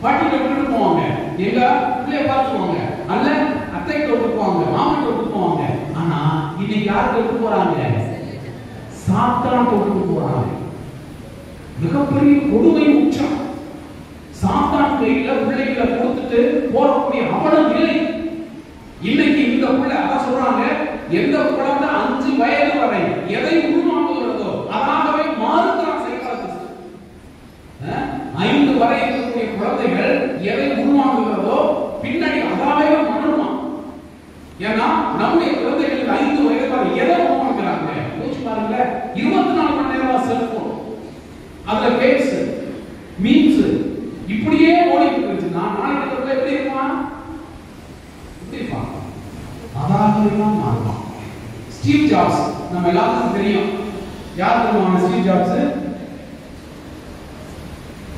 Speaker 4: பாட்டில விட்டுட்டு போவாங்க, எங்க பிள்ளைய பார்த்துக்குவாங்க. அல்ல அத்தைக்கு விட்டு போவாங்க, மாமன் விட்டு போவாங்க. ஆனா இன்னைக்கு யாருக்கு விட்டு போறாங்க? சாத்தான் விட்டு போறாங்க. மிகப்பெரிய கொடுமை உச்சம். சாத்தான் கையில பிள்ளைகளை கொடுத்துட்டு போறக்கூடிய அவலம் இல்லை. இன்னைக்கு இந்த பிள்ளை அதான் சொல்றாங்க, எந்த குழந்தை 5 வயது வரை எதை உருவாக்குகிறதோ அதாகவே மாறுகிறான் சைக்காலஜிஸ்ட். 5 வரை இருக்கக்கூடிய குழந்தைகள் எதை உருவாக்குகிறதோ பின்னாடி அதாவே மாறுமா. ஏன்னா நம்முடைய குழந்தைகளுக்கு 5 வயது வரை எதை உருவாக்குறாங்க யோசிச்சு பாருங்க. 24 மணி நேரம் செல்போன், அதுல கேம்ஸ், மீம்ஸ் இப்படியே ஓடிட்டு இருக்குன்னா நாளைக்கு பிள்ளை எப்படி இருப்பான்? அதாகலாம் மாறுவான். ஸ்டீவ் ஜாப்ஸ் நம்ம எல்லாருக்கும் தெரியும். யார் தெரியுமா ஸ்டீவ் ஜாப்ஸ்?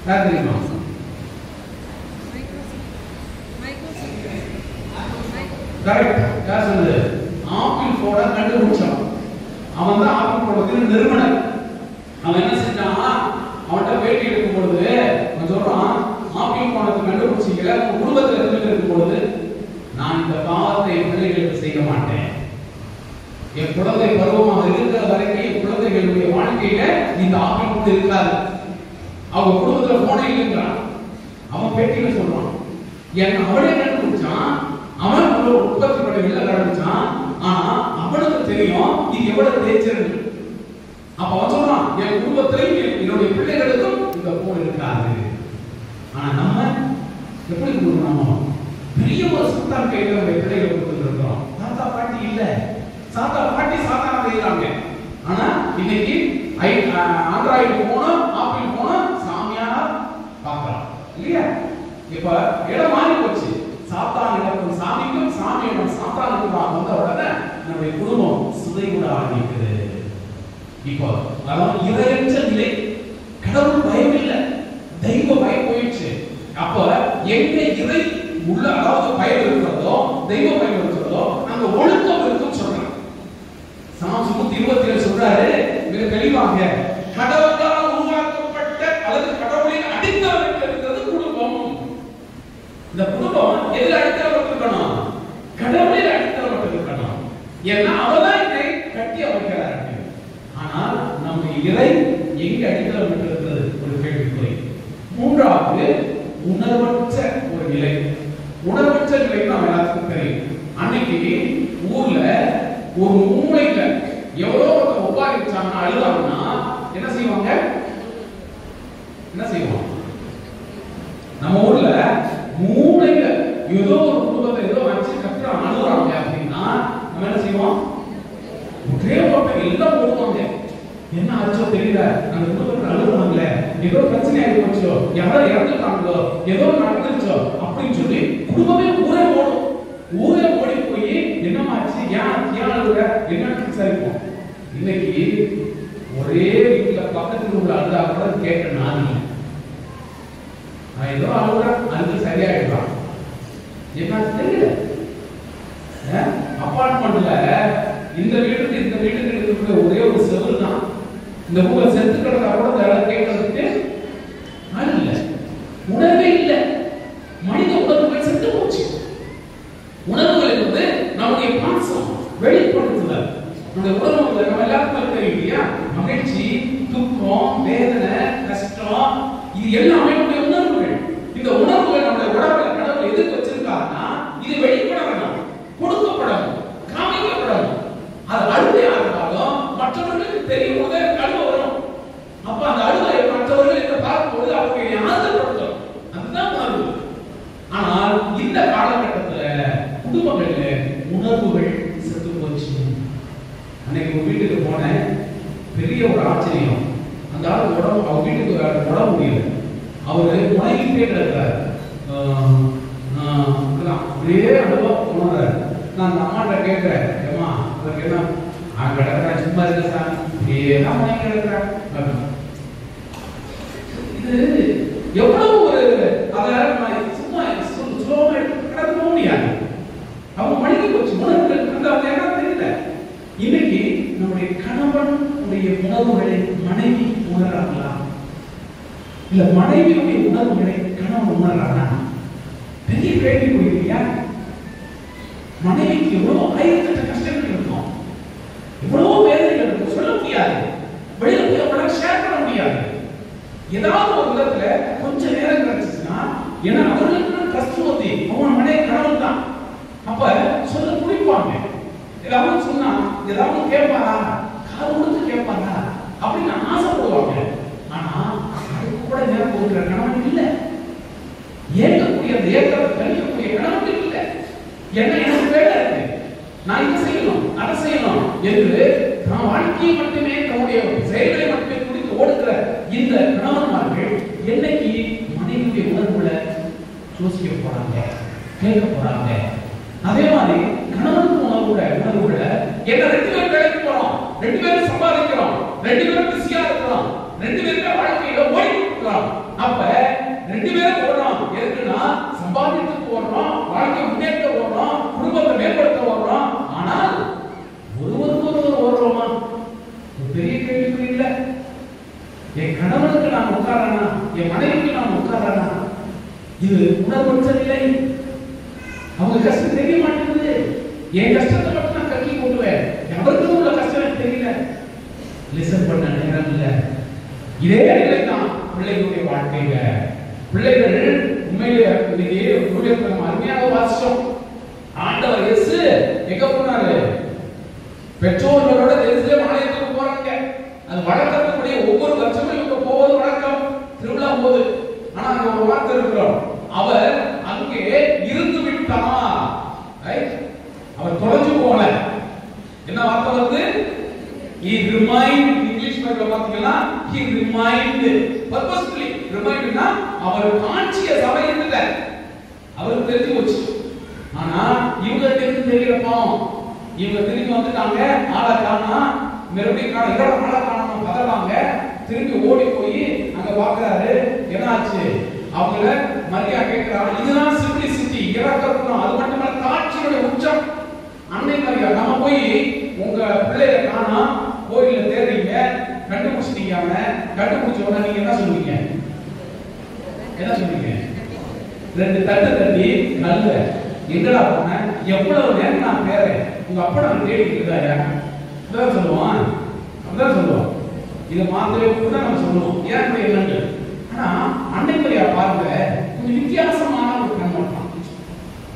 Speaker 4: யார் தெரியுமா? கரெக்ட். யார் சொல்லுது? ஆப்பிள் போட கண்டுபிடிச்சான். அவன் தான் ஆப்பிள் போடுறதுக்கு நிறுவனர். அவன் என்ன செஞ்சான்? அவன்கிட்ட பேட்டி எடுக்கும் பொழுது அவன் சொல்றான், ஆப்பிள் போனதை கண்டுபிடிச்சிக்கல, உங்க குடும்பத்தில் இருந்துட்டு பொழுது நான் இந்த பாவத்தை என் பிள்ளைகளுக்கு செய்ய மாட்டேன். என் குழந்தை பருவமாக இருக்கிற வரைக்கும் என் குழந்தைகளுடைய வாழ்க்கையில இந்த ஆப்பிள் கூட இருக்காது. அவங்க குடும்பத்துல போனே இல்லைங்கிறான். அவன் பேட்டியில சொல்றான், என் அவளே கண்டுபிடிச்சான், அவன் உற்பத்தி பண்ண வெளில கண்டுபிடிச்சான். ஆனா அவனுக்கு தெரியும் இது எவ்வளவு டேஞ்சர். அப்ப அவன் சொல்றான், என் குடும்பத்திலையும் என்னுடைய பிள்ளைகளுக்கும் இந்த போன் இருக்காது. ஆனா நம்ம எப்படி கொடுக்கணும்? பெரிய ஒரு சத்தான் கையில நம்ம பிள்ளைகளை கொடுத்துருக்கோம். தாத்தா பாட்டி இல்ல, தாத்தா பாட்டி சாதாரண செய்யறாங்க. ஆனா இன்னைக்கு ஆண்ட்ராய்டு போன ஆப்பிள் போன சாமியானா பார்க்கலாம் இல்லையா? இப்ப இடம் மாறி போச்சு. சாத்தான் இடக்கும் சாமிக்கும் சாமியிடம் சாத்தானுக்கும் வந்த உடனே நம்முடைய குடும்பம் சிதைவுட ஆரம்பிக்குது. இப்போ அதாவது இறையற்ற நிலை, கடவுள் பயம் இல்லை, தெய்வ பயம் போயிடுச்சு. அப்ப எங்க இறை உள்ள அதாவது பயம் இருக்கிறதோ, தெய்வ பயம் இருக்கிறதோ, அங்க ஒழுக்கம் இருக்குன்னு சொல்றாங்க. சாம் 127 சொல்றாரு மிக தெளிவாக, கடவுளால் உருவாக்கப்பட்ட அல்லது கடவுளின் அடித்தளத்தில் இருக்கிறது குடும்பம். இந்த குடும்பம் எதில் அடித்தளப்பட்டிருக்கணும்? கடவுளில் அடித்தளப்பட்டிருக்கணும். ஏன்னா அவர்தான் இதை கட்டி அமைக்கிறார். ஆனால் நம்முடைய இறை எங்க அடித்தளப்பட்டிருக்கிறது ஒரு கேள்விக்குறி. மூன்றாவது உணர்வற்ற ஒரு நிலை. உணர்வற்ற நிலை நம்ம எல்லாத்துக்கும் தெரியும். அன்னைக்கு ஊர்ல ஒரு மூளையில எவ்வளோ ஒப்பாரி வச்சாங்கன்னா அழுவாங்கன்னா என்ன செய்வாங்க? என்ன செய்வாங்க? நம்ம ஊர்ல மூளையில ஏதோ ஒரு குடும்பத்தை ஏதோ வச்சு கட்டுறாங்க அழுகுறாங்க அப்படின்னா நம்ம என்ன செய்வோம்? ஒரே பக்கம் எல்லாம் போடுவாங்க. என்ன ஆச்சோ தெரியல, நம்ம குடும்பத்துல அழுகுறாங்களே, ஏதோ பிரச்சனை ஆகி போச்சோ, யாரோ இறந்துட்டாங்களோ, ஏதோ நடந்துச்சோ அப்படின்னு சொல்லி குடும்பமே ஊரே ஓடும். ஊரே ஓடி போய் என்னமாச்சு, ஏன் அழுகுற, என்னன்னு விசாரிப்போம். இன்னைக்கு ஒரே வீட்டுல பக்கத்துல உள்ள அழுதா கூட கேட்க நான் இல்லை. நான் ஏதோ அழுகுறேன், அழுது சரியாயிடுறான். என்ன தெரியல. அப்பார்ட்மெண்ட்ல இந்த வீட்டுக்கு இருக்கிற ஒரே ஒரு செவரு தான். இந்த ஊர்ல செத்து கிடந்தா கூட கேட்கறதுக்கு ஆள் இல்லை, உணர்வே இல்லை. மனித உணர்வுகள் செத்து போச்சு. உணர்வுகள் என்பது நம்முடைய பாசம் வெளிப்படுத்துதல். நம்முடைய உணர்வுகள் நம்ம எல்லாருக்கும் இருக்க இல்லையா? மகிழ்ச்சி, துக்கம், வேதனை, கஷ்டம், இது எல்லாமே நம்முடைய உணர்வுகள். இந்த உணர்வுகள் நம்முடைய உடம்புல கடவுள் எதுக்கு வச்சிருக்காருன்னா இது வெளிப்படணும், கொடுக்கப்படணும், காமிக்கப்படணும். அது அழுகையா இருந்தாலும் மற்றவர்களுக்கு தெரியும் போதே அழுவ வரும். அப்ப அந்த அழுகை மற்றவர்கள் பார்க்கும்போது அவர்களை ஆதரப்படுத்தும். அதுதான் உணர்வு. ஆனால் இந்த காலகட்டத்துல குடும்பங்கள்ல உணர்வுகள் செத்து போச்சு. அன்னைக்கு ஒரு வீட்டுக்கு போனேன், பெரிய ஒரு ஆச்சரியம். அந்த ஆள் உடம்பு, அவங்க வீட்டுக்கு உடம்பு முடியல, அவரு முனைகிட்டே கிடக்கிறார். அப்படியே அழுவா உணர்றாரு. நான் அந்த அம்மாட்ட கேட்கிறேன், ஏமா அவருக்கு என்ன கிடக்குறேன், சும்மா இருக்க சார், இப்படியேதான் முனை கிடக்குறேன். இது எவ்வளவு ஒரு அதை சும்மா சுலபமா எடுத்து கிடக்க முடியாது. அவங்க மணிக்கு போச்சு உணர்வுகள் வந்து அவங்க என்ன தெரியல. இன்னைக்கு நம்முடைய கணவனுடைய உணர்வுகளை மனைவி உணர்றாங்களா, இல்ல மனைவியுடைய உணர்வுகளை கணவன் உணர்றானா? பெரிய கேள்வி இல்லையா? மனைவிக்கு எவ்வளவு ஆயிரத்தெட்டு கஷ்டங்கள் இருக்கும், எவ்வளவு வேதனைகள் இருக்கும், சொல்ல முடியாது, வெளியில போய் அவங்கள ஷேர் பண்ண முடியாது. ஏதாவது ஒரு விதத்துல கொஞ்சம் நேரம் கிடைச்சுச்சுன்னா, ஏன்னா அவர்களுக்கு கஷ்டவதி அவங்க மனைவி கணவன் தான். அப்ப சொல்ல துடிப்பாங்க. ஏதாவது சொன்னா ஏதாவது கேட்பாரா, காது கொடுத்து கேட்பாரா அப்படின்னு ஆசைப்படுவாங்க. ஆனா அதுக்கு கூட நேரம் கொடுக்குற கணவன் இல்லை. ஏற்கக்கூடிய அந்த ஏற்கத்தை கணிக்கக்கூடிய கணவன் இல்லை. என்ன எனக்கு வேலை இருக்கு, நான் இதை செய்யணும் அதை செய்யணும் என்று நான் வாழ்க்கையை மட்டுமே தன்னுடைய செயல்களை மட்டுமே குறித்து ஓடுகிற இந்த கணவன்மார்கள் என்னைக்கு மனைவியுடைய உணர்வுகளை யோசிக்க போறாங்க, கேட்க போறாங்க? அதே மாதிரி கணவனுக்கு உணர்வுகளை என்ன, 2 பேரும் வேலைக்கு போறோம், 2 பேரும் சம்பாதிக்கிறோம், 2 பேரும் பிஸியா இருக்கிறோம், 2 பேருமே வாழ்க்கையில ஓடிட்டு இருக்கிறோம். அப்ப 2 பேரும் ஓடுறோம், எதுக்குன்னா சம்பாதித்துக்கு ஓடுறோம், வாழ்க்கை முன்னேற்ற ஓடுறோம், குடும்பத்தை மேம்படுத்த ஓடுறோம். ஆனால் ஒருவர் ஓடுறோமா? பெரிய கேள்வி இல்லை. என் கணவனுக்கு நான் உட்காரானா, என் மனைவிக்கு நான் உட்காரானா? இது உணர்வற்ற நிலை. அவங்க கஷ்டம் தெரிய மாட்டேங்குது. என் கஷ்டத்தை மட்டும் நான் கட்டி போட்டுவேன், எவருக்கும் உள்ள கஷ்டம் எனக்கு தெரியல, லிசன் பண்ண நேரம் இல்லை. இதே நிலை தான் பிள்ளைகளுடைய வாழ்க்கையில. பிள்ளைகள் உண்மையிலே இன்னைக்கு நம்ம அருமையாக வாசிச்சோம். ஆண்டவர் இயேசு எங்க போனாரு? பெற்றோர்களோட எருசலேம் ஆலயத்துக்கு போறாங்க. அது வழக்கத்துக்குரிய ஒவ்வொரு வருஷமும் இவங்க போவது வழக்கம், திருவிழா போது. ஆனா அங்க ஒரு வார்த்தை இருக்கிறோம், அவர் அங்கே இருந்து விட்டார். அவர் தொலைஞ்சு போகல. என்ன வார்த்தை வந்து? he remained. இங்கிலீஷ் பைபிள்ல பாத்தீங்கன்னா he remained purposefully. remainedனா அவர் காட்சிய சபை இல்ல, அவருக்கு தெரிஞ்சு போச்சு. ஆனா இவங்க தெரியலப்போ இவங்க திரும்பி வந்துட்டாங்க, ஆளை காணா, மறுபடியும் காண, இதோட ஆளை காணாம பதறாங்க. திரும்பி ஓடி போய் அங்க பாக்குறாரு, என்ன ஆச்சு? அவங்கள மரியா கேட்கிறாங்க. இதுதான் சிம்பிளிசிட்டி, இறக்கம். அது மட்டுமல்ல காட்சியோட உச்சம். அன்னை மரியா, நம்ம போய் உங்க பிள்ளைய காணா கோயில தேடுறீங்க, கண்டுபிடிச்சிட்டீங்க. கண்டுபிடிச்ச உடனே நீங்க என்ன சொல்லுவீங்க? என்ன சொல்லுவீங்க? 2 தட்டு தட்டி நல்ல எங்கடா போன, எவ்வளவு நேரம் நான் பேரேன், உங்க அப்பா நான் தேடிட்டு இருக்காயா? அதான் சொல்லுவான், அதான் சொல்லுவோம். இதை மாத்திரை கூட நம்ம சொல்லுவோம், ஏன் என்னன்னு. ஆனா அன்னை மரியா பாருங்க, கொஞ்சம் வித்தியாசமான ஒரு கண்ணோட்டம்.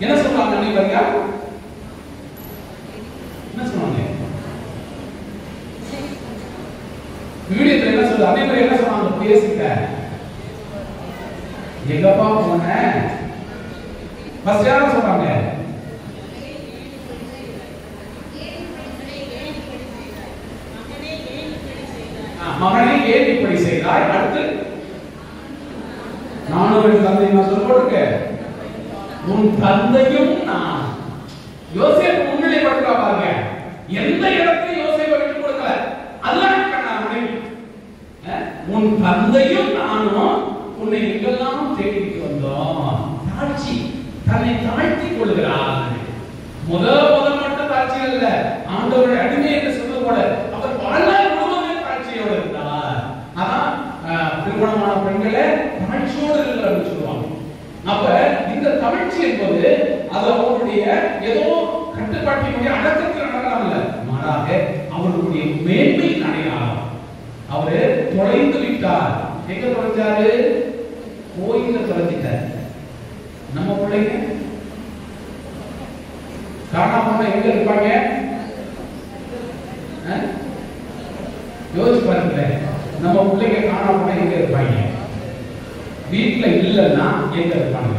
Speaker 4: என்ன சொல்றாங்க அன்னை மரியா? என்ன சொன்னாங்க? வீடியோல என்ன சொல்றது? அதே மாதிரி என்ன சொன்னாங்க? பேசிட்ட எங்கப்பா போன? ஃபர்ஸ்ட் யார சொன்னாங்க? மகனே ஏன் இப்படி செய்தாய்? அடுத்து நானும் என் தந்தையும் நான் சொல்ல போட்டிருக்கேன். உன் தந்தையும் நான். யோசேப்பு முன்னிலைப்படுத்தா பாருங்க. எந்த இடத்தையும் யோசேப்பை விட்டு கொடுக்கல. அல்லாஹ் கண்ணா மனைவி. உன் தந்தையும் நானும் உன்னை எங்கெல்லாம் தேடிட்டு வந்தோம். தாழ்ச்சி, தன்னை தாழ்த்தி கொள்கிறார். முதல் மட்டும் தாழ்ச்சி இல்ல, ஆண்டவருடைய அடிமை என்று சொல்ல கூட அவர் வாழ்நாள் முழுவதும் தாழ்ச்சியோடு இருந்தார். அதான் திருமணமான பெண்களே தாழ்ச்சியோடு இருக்கிறார் சொல்லுவாங்க. அப்ப இந்த தாழ்ச்சி என்பது அது அவருடைய ஏதோ கட்டுப்பாட்டினுடைய அடக்கத்தில் அடக்கம் அல்ல, மாறாக அவருடைய மேன்மையின் அடையாளம். அவரு தொலைந்து விட்டார். எங்க தொலைஞ்சாரு? கோயில தொலைஞ்சிட்டார். நம்ம பிள்ளைங்க காணாம எங்க இருப்பாங்க? யோசிச்சு பாருங்க. நம்ம பிள்ளைங்க காணாம எங்க இருப்பாங்க? வீட்டுல இல்லைன்னா எங்க இருப்பாங்க?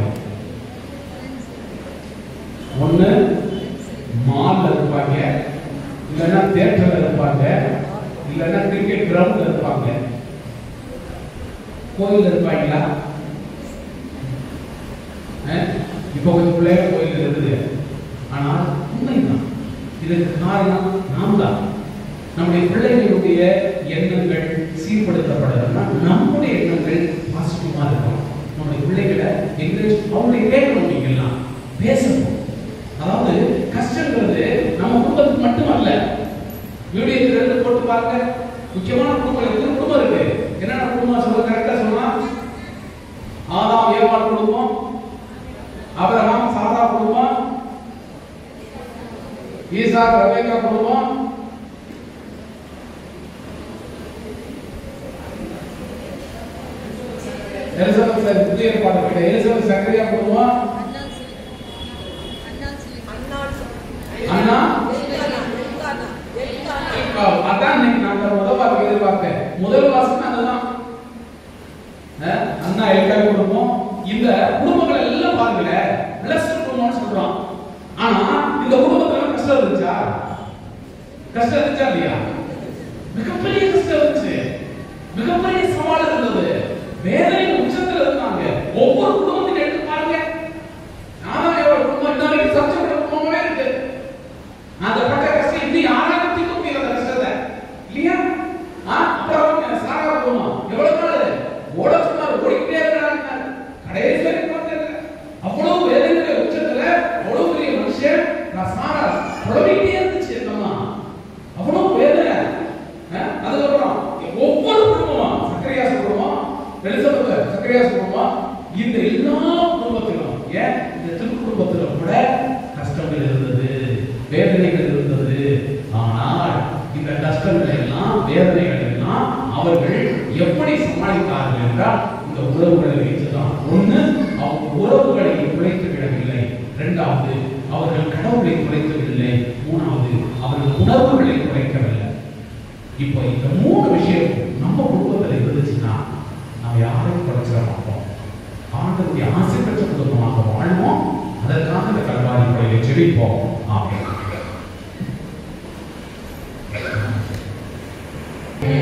Speaker 4: ஒண்ணு மால்ல இருப்பாங்க, இல்லைன்னா தியேட்டர்ல இருப்பாங்க, இல்லைன்னா கிரிக்கெட் கிரவுண்ட்ல இருப்பாங்க. கோயில் இருப்பாங்களா? இப்போ கொஞ்சம் பிள்ளைங்க கோயில் இருக்குது. ஆனால் உண்மைதான், இதற்கு காரணம் நாம் தான். நம்முடைய பிள்ளைகளுடைய எண்ணங்கள் சீர்படுத்தப்படுறதுன்னா நம்முடைய எண்ணங்கள் பாசிட்டிவா இருக்கும். நம்முடைய பிள்ளைகளை என்கரேஜ் அவங்களை கேட்கணும், நீங்கெல்லாம் பேசணும். அதாவது கஷ்டங்கிறது நம்ம குடும்பத்துக்கு மட்டுமல்ல. வீடியோ ரெண்டு போட்டு பாருங்க. முக்கியமான குடும்பம் குடும்பம் இருக்கு. என்னென்ன குடும்பம் சொல்ல கரெக்டா சொல்லலாம்? ஆதாம் ஏவாள் குடும்பம், ஆபிரகாம் சாரா குடும்பம், ஈசாக் ரெபேக்கா குடும்பம், எலிசபெத் புதிய ஏற்பாடு எலிசபெத் சக்கரியா குடும்பம், அண்ணா அதான் நான் முதல் எதிர்பார்த்தேன். முதல் வாசம் அதுதான். அண்ணா எல்கா குடும்பம். இந்த குடும்பங்கள் எல்லாம் பாருங்க, பிளஸ்ட் குடும்பம்னு சொல்றோம். ஆனா இந்த குடும்பத்துல கஷ்டம் இருந்துச்சா? கஷ்டம் இருந்துச்சா இல்லையா? மிகப்பெரிய கஷ்டம் இருந்துச்சு, மிகப்பெரிய சவால் இருந்தது, வேதனை உச்சத்துல இருந்தாங்க. ஒவ்வொரு குடும்பத்தையும் எடுத்து பாருங்க. ஆனா எவ்வளவு குடும்பம் இன்னைக்கு சச்ச குடும்பமே இருக்கு. அந்த பட்ட கஷ்டம் இன்னும் யாராலும் தீர்க்க முடியாத கஷ்டத்தை இல்லையா? அப்புறம் சாரா குடும்பம் எவ்வளவு நாள் ஓட சொன்னார், ஓடிக்கிட்டே இருக்கிறாங்க. கடைசி வரைக்கும் அவ்வளவு வேதனை உச்சத்துல அவ்வளவு பெரிய மனுஷன் நான் சாரா புலம்பிக்கிட்டே இருந்துச்சு. என்னமா அவ்வளவு வேதனை. அதுக்கப்புறம் ஒவ்வொரு குடும்பமும் சக்கரியாஸ் குடும்பம், எலிசபெத் சக்கரியாஸ் குடும்பம், இந்த எல்லா குடும்பத்திலும் ஏன் இந்த திரு குடும்பத்திலும் கூட கஷ்டங்கள் இருந்தது, வேதனைகள் இருந்தது. ஆனால் இந்த கஷ்டங்கள் எல்லாம் வேதனைகள் எல்லாம் அவர்கள் எப்படி சமாளித்தார்கள் என்றால் இந்த உறவுகளை வைத்துதான். ஒண்ணு, அவங்க உறவுகளை குலைத்து விடவில்லை. இரண்டாவது, அவர்கள் கடவுளை குலைக்கவில்லை. மூணாவது, அவர்கள் உணர்வுகளை குலைக்கவில்லை. இப்போ இந்த மூணு விஷயம் நம்ம குடும்பத்தில் இருந்துச்சுன்னா நாம் யாரையும் குறைச்சிட மாட்டோம். ஆண்டவருடைய ஆசை பெற்ற குடும்பமாக வாழ்வோம். அதற்காக இந்த கல்வாரி கொலையை செழிப்போம். ஆமென்.
Speaker 9: We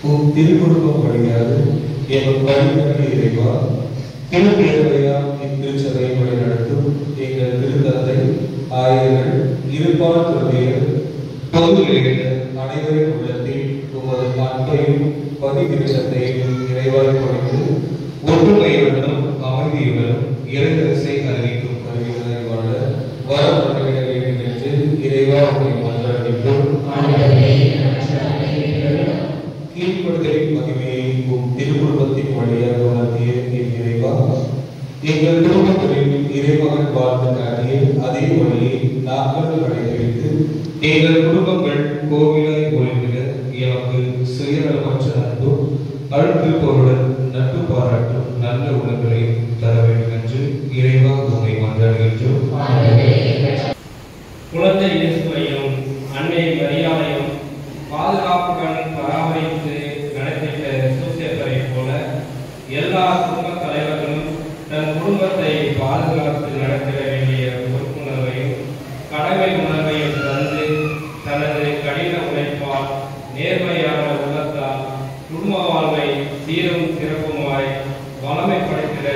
Speaker 9: உம் திருக்குடும்பம் வழியாக எங்கள் வழிநடத்தி இறைவா திருப்பேரவையா இத்திருச்சபை வழி நடத்தும் எங்கள் திருத்தந்தை ஆயர்கள் இருப்பார் துறவியர் பொது இளைஞர் அனைவரின் உள்ளத்தில் உமது அன்பையும் பதிவிருச்சத்தையும் நிறைவாய் கொடுத்து ஒற்றுமையுடனும் அமைதியுடனும் இறைவரசை அறிவிக்கும் கருவிகளை வாழ வரப்பட்ட வேண்டும் என்று இறைவா உங்களை மன்றாடுகின்றோம். கீழ்ப்படுதலின் மகிமையை உம் திருக்குடும்பத்தின் வழியாக உணர்த்திய என் இறைவா, எங்கள் குடும்பங்களில் இறைமகன் வாழ்ந்து காட்டிய அதே வழியை நாங்கள் கடைபிடித்து எங்கள் குடும்பங்கள் கோவிலாய் ஒளிவிட எமக்கு சுயநலமற்ற அன்பும் அழுத்திருப்பவருடன் நட்பு பாராட்டும் நல்ல உணர்வுகளை தர வேண்டும் என்று இறைவா உம்மை மன்றாடுகின்றோம்.
Speaker 10: குழந்தை இயேசுவையும் அன்னை மரியாதையும் பாதுகாப்புடன் பராமரித்து நடத்திட்ட சூசேப்பரை போல எல்லா குடும்ப தலைவர்களும் தன் குடும்பத்தை பாதுகாத்து நடத்திட வேண்டிய பொறுப்புணர்வையும் கடமை உணர்வையும் தந்து தனது கடின உழைப்பால் நேர்மையான உள்ளத்தால் குடும்ப வாழ்வை சீரும் சிறப்புமாய் வளமைப்படுத்திட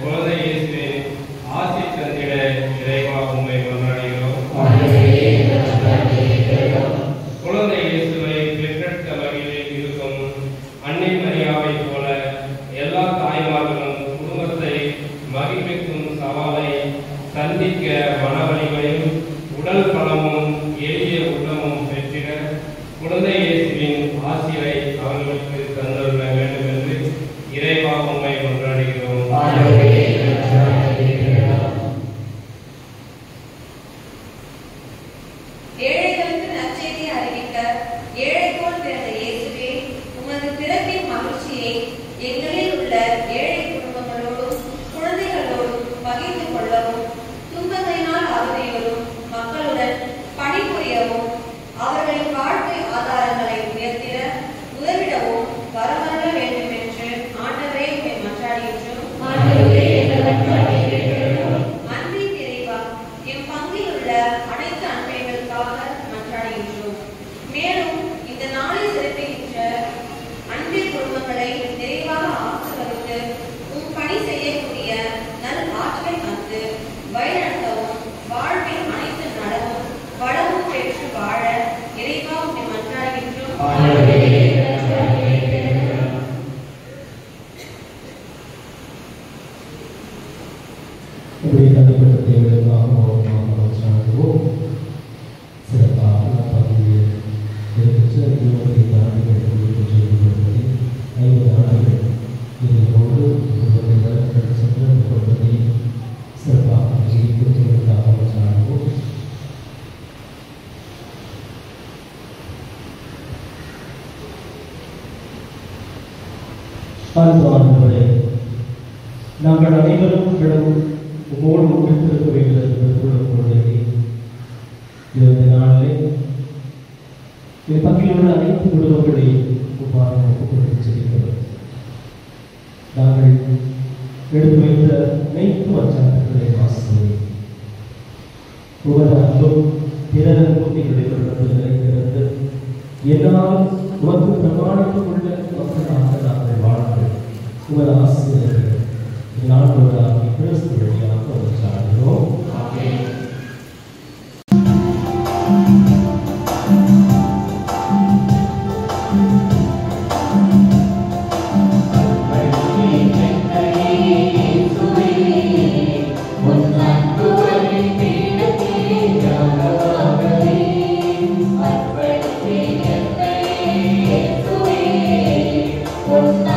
Speaker 10: குழந்தை இயேசுவின் ஆசி தந்திட இறைவா உம்மை மன்றாடுகிறோம். குழந்தை இயேசுவை பெற்றெடுத்த வகையில் இருக்கும் அன்னை மரியாவை போல எல்லா தாய்மார்களும் குடும்பத்தை மகிழ்விக்கும் சவாலை சந்திக்க மனவலிமையும் உடல் பலமும் எளிய உள்ளமும் பெற்றிட குழந்தை இயேசுவின் ஆசிரை அவர்களுக்கு தந்துள்ள வேண்டும் என்று இறைவா உம்மை கொண்டாடுகிறோம்.
Speaker 11: ஏழைகளுக்கு நற்செய்தியை அறிவிக்க ஏழைப்போல் பிறந்த இயேசுவே, உமது பிறப்பின் மகிழ்ச்சியை எங்களில் உள்ள ஏழை குடும்பங்களோடும் குழந்தைகளோடும் பகிர்ந்து கொள்ளவும், துன்பங்களினால் அவதியோடும் மக்களுடன் பணிபுரியவும், அவர்களின் வாழ்க்கை ஆதாரங்களை உயர்த்திட உதவிடவும் வரமருள வேண்டும் என்று ஆண்டவரே உம்மை மன்றாடுகின்றோம். அன்பின் இறைவா, எம் பங்கில் உள்ள அனைத்து அன்பைகளுக்காக மன்றாடுகின்றோம். மேலும் இந்த நாளை சிறப்பிக்கின்ற அன்பின் குடும்பங்களை நிறைவாக ஆசீர்வதித்து உம் பணி செய்யக்கூடிய நல் ஆற்றலை தந்து வழிநடத்தவும், வாழ்வில் அனைத்து நலமும் வளமும் பெற்று வாழ இறைவா உம்மை மன்றாடுகின்றோம்.
Speaker 5: தனிப்பட்ட தேவைகளுக்காக சார்ந்தோம். சிறப்பாக பகுதியில் இருக்கின்ற 20 ஆண்டுகள் செய்யப்படுவதை 50 ஆண்டுகள் இதோடு சென்ற கொடுப்பதை சிறப்பாக தேவைகளுக்காக சார்ந்தோம். ஆண்டவரே, நாங்கள் அனைவரும் கடவுள் உமோடு முடித்திருக்க வேண்டும் என்று இந்த நாளிலே என் பங்கில் உள்ள அனைத்து குடும்பங்களையும் உபாரம் ஒப்புக்கொண்டு செல்கிறோம். நாங்கள் எடுத்து வைத்த அனைத்து வச்சாக்களை வாசித்தோம். ஒவ்வொரு அன்பும் பிறரன்பும் எங்களுடைய உள்ளத்தில் நிலைத்திருந்து என்னால் உமக்கு பிரமாணித்துக் கொள்ள மக்களாக நாங்கள் வாழ்கிறோம். உங்கள் ஆசிரியர்கள் நான்கு கிறிஸ்து வழியாக ஒரு சாடுகிறோம்.
Speaker 12: One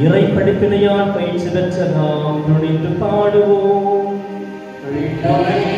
Speaker 5: இறை படிப்பினையால் பயிற்சி பெற்ற நாம் துணிந்து பாடுவோம்.
Speaker 12: Amen.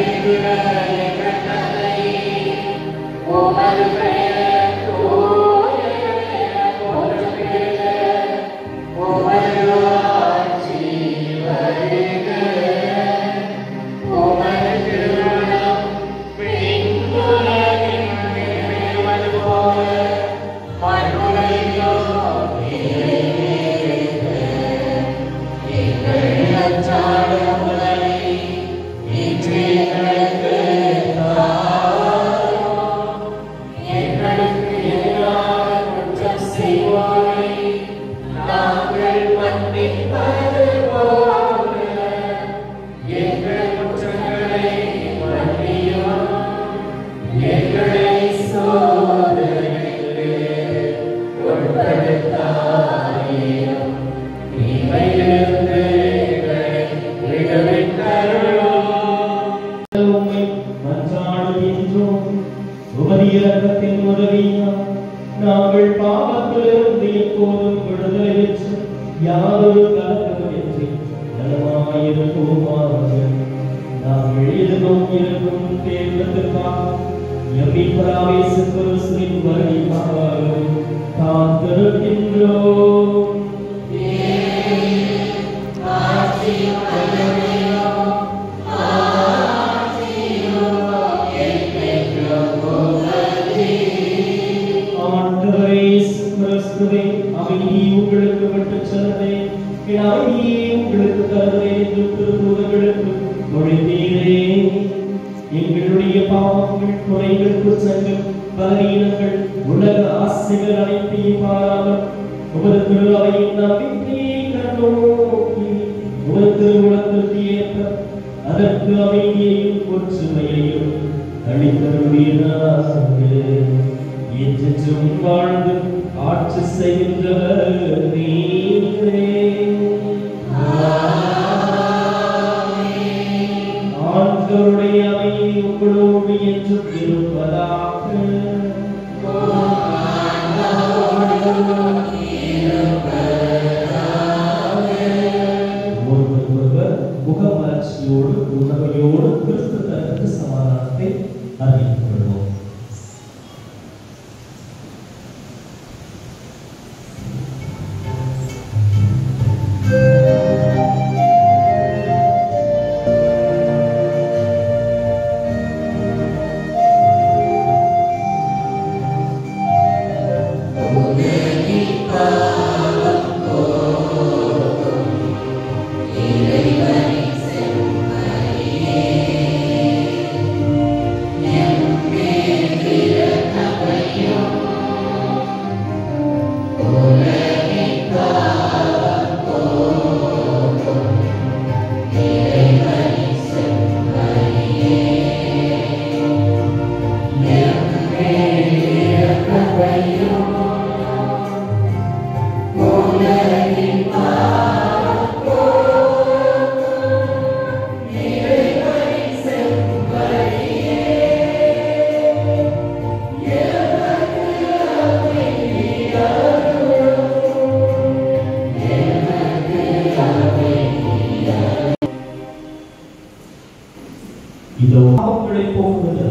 Speaker 5: இதோ பாவங்களை போக்குகிற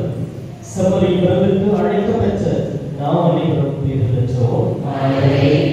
Speaker 5: சபரி விரவிற்கு அழைக்கப்பட்ட நாம் அனைவரும் பேர் பெற்றோம்.
Speaker 12: Amen.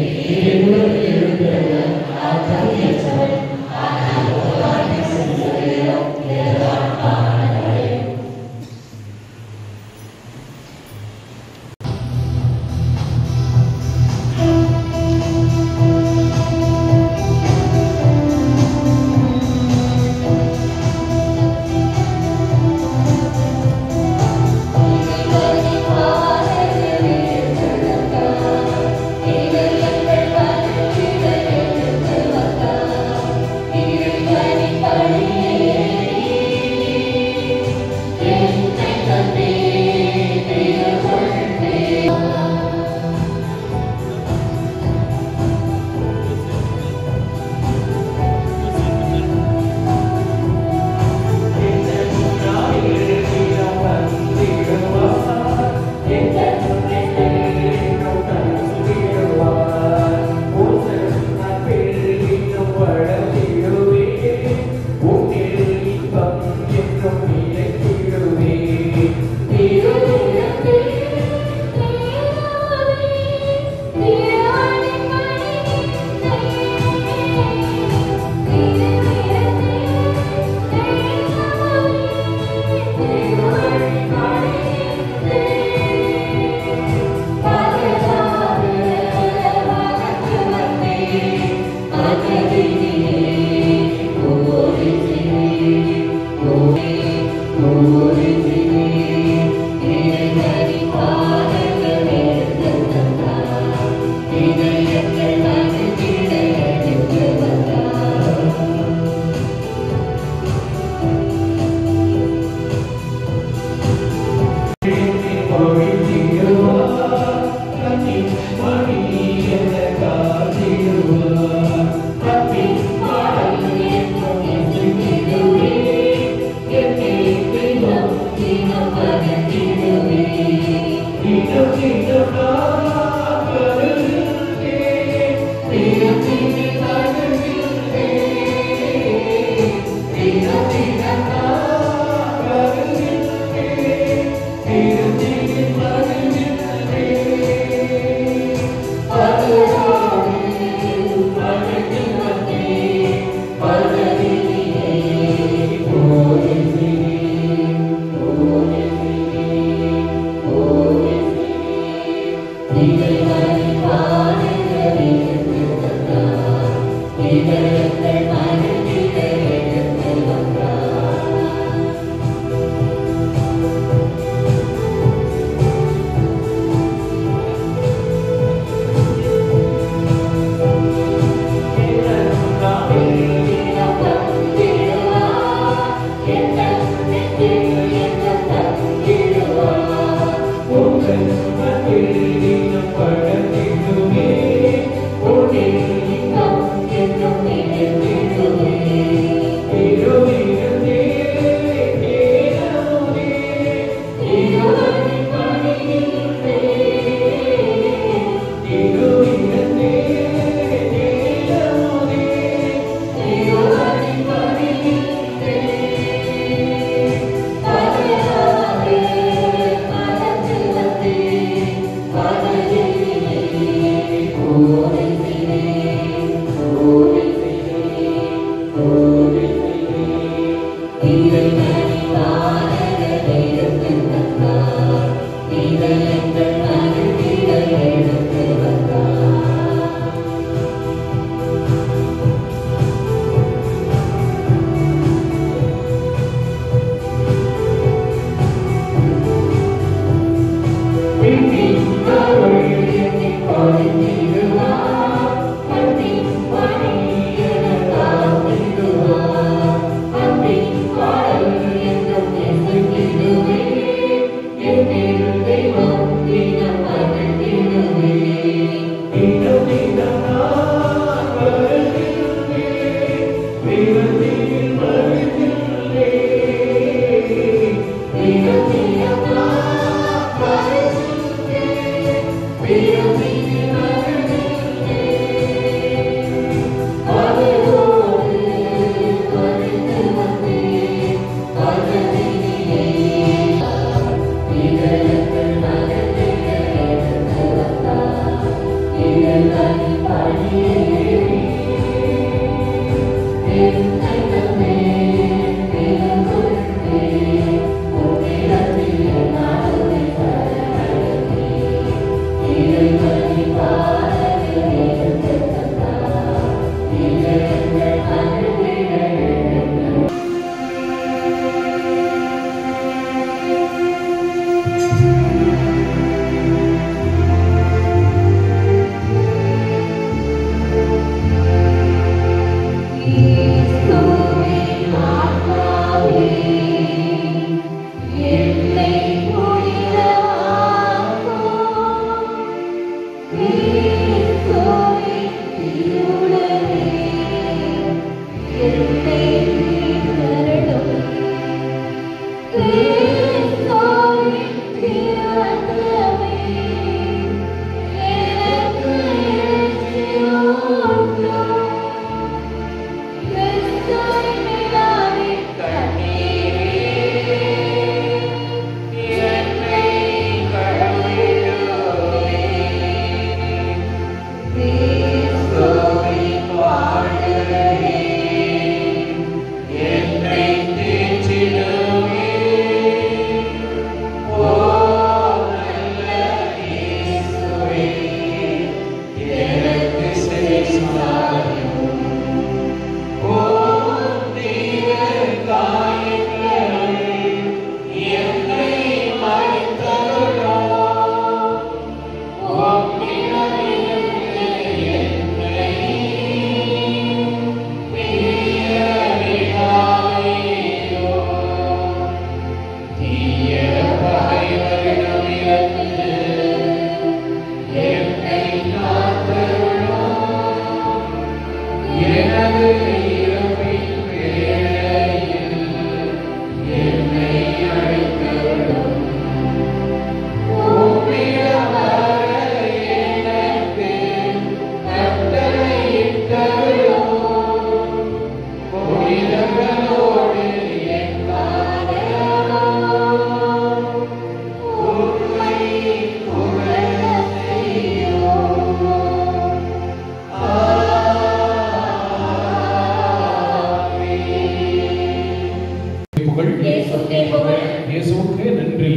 Speaker 4: இயேசுவுக்கே நன்றி.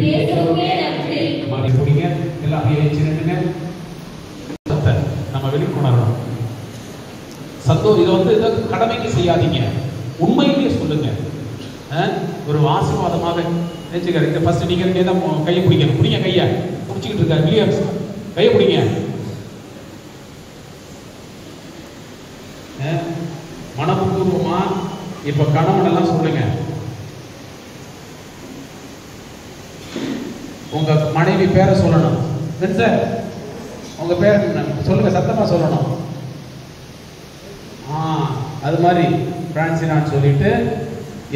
Speaker 4: மாறி குடிங்க, எல்லாம் ஏற்றி நின்னுங்க. நம்ம வெளிக்கொணரணும். இதை இதை கடமைக்கு செய்யாதீங்க, உண்மையிலேயே சொல்லுங்க. ஒரு ஆசீர்வாதமாக நினைச்சுக்கிறேன். ஃபர்ஸ்ட் நீங்க தான் கையை பிடிக்கணும். பிடிங்க, கையை பிடிச்சிக்கிட்டு இருக்காரு வில்லியம்ஸ், கையை பிடிங்க. மனப்பூர்வமா இப்ப கணவன் எல்லாம் சொல்லுங்க. உங்க மனைவி பேரை சொல்லணும். சார் உங்க பேர் சொல்லுங்க, சத்தமா சொல்லணும். அது மாதிரி பிரான்சினான்னு சொல்லிட்டு